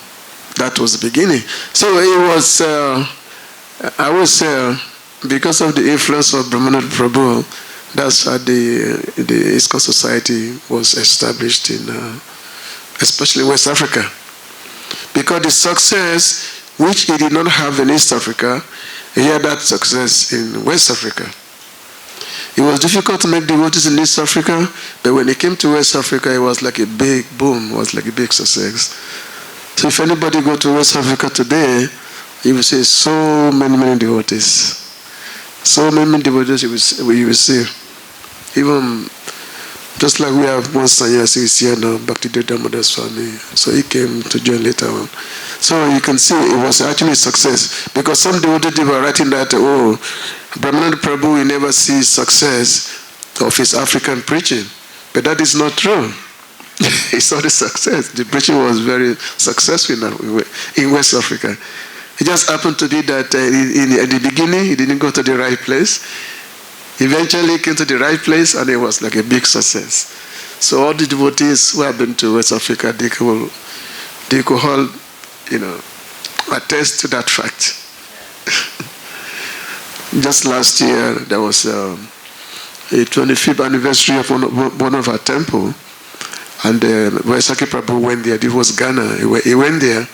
that was the beginning. So it was, I would say, because of the influence of Brahmananda Prabhu, that's how the ISKCON society was established in, especially West Africa. Because the success which he did not have in East Africa, he had that success in West Africa. It was difficult to make devotees in East Africa, but when he came to West Africa, it was like a big boom, it was like a big success. So if anybody go to West Africa today, you will see so many devotees. So many devotees you will see. Even just like we have one sannyasi is here now, Bhakti-yoga Swami. So he came to join later on. So you can see it was actually a success. Because some devotees were writing that, Brahmananda Prabhu will never see success of his African preaching. But that is not true. He saw the success. The preaching was very successful in West Africa. It just happened to be that at the beginning, he didn't go to the right place. Eventually, he came to the right place, and it was like a big success. So all the devotees who have been to West Africa, they could all, attest to that fact. just last year, there was a 25th anniversary of one of our temple, and Vaisakhi Prabhu went there. It was Ghana. He went there,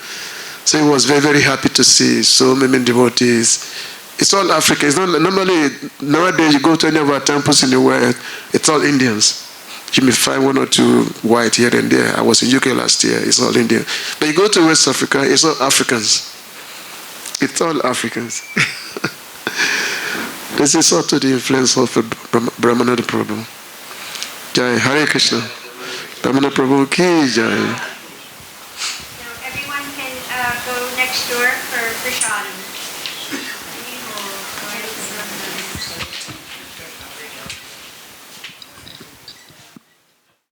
so he was very, very happy to see so many devotees. It's all African. It's not normally nowadays you go to any of our temples in the world, it's all Indians. You may find one or two white here and there. I was in UK last year. It's all Indian. But you go to West Africa, it's all Africans. It's all Africans. This is also the influence of Brahmananda Prabhu. Jai Hare Krishna. Brahmananda Prabhu ki jai. So everyone can go next door for prashadam.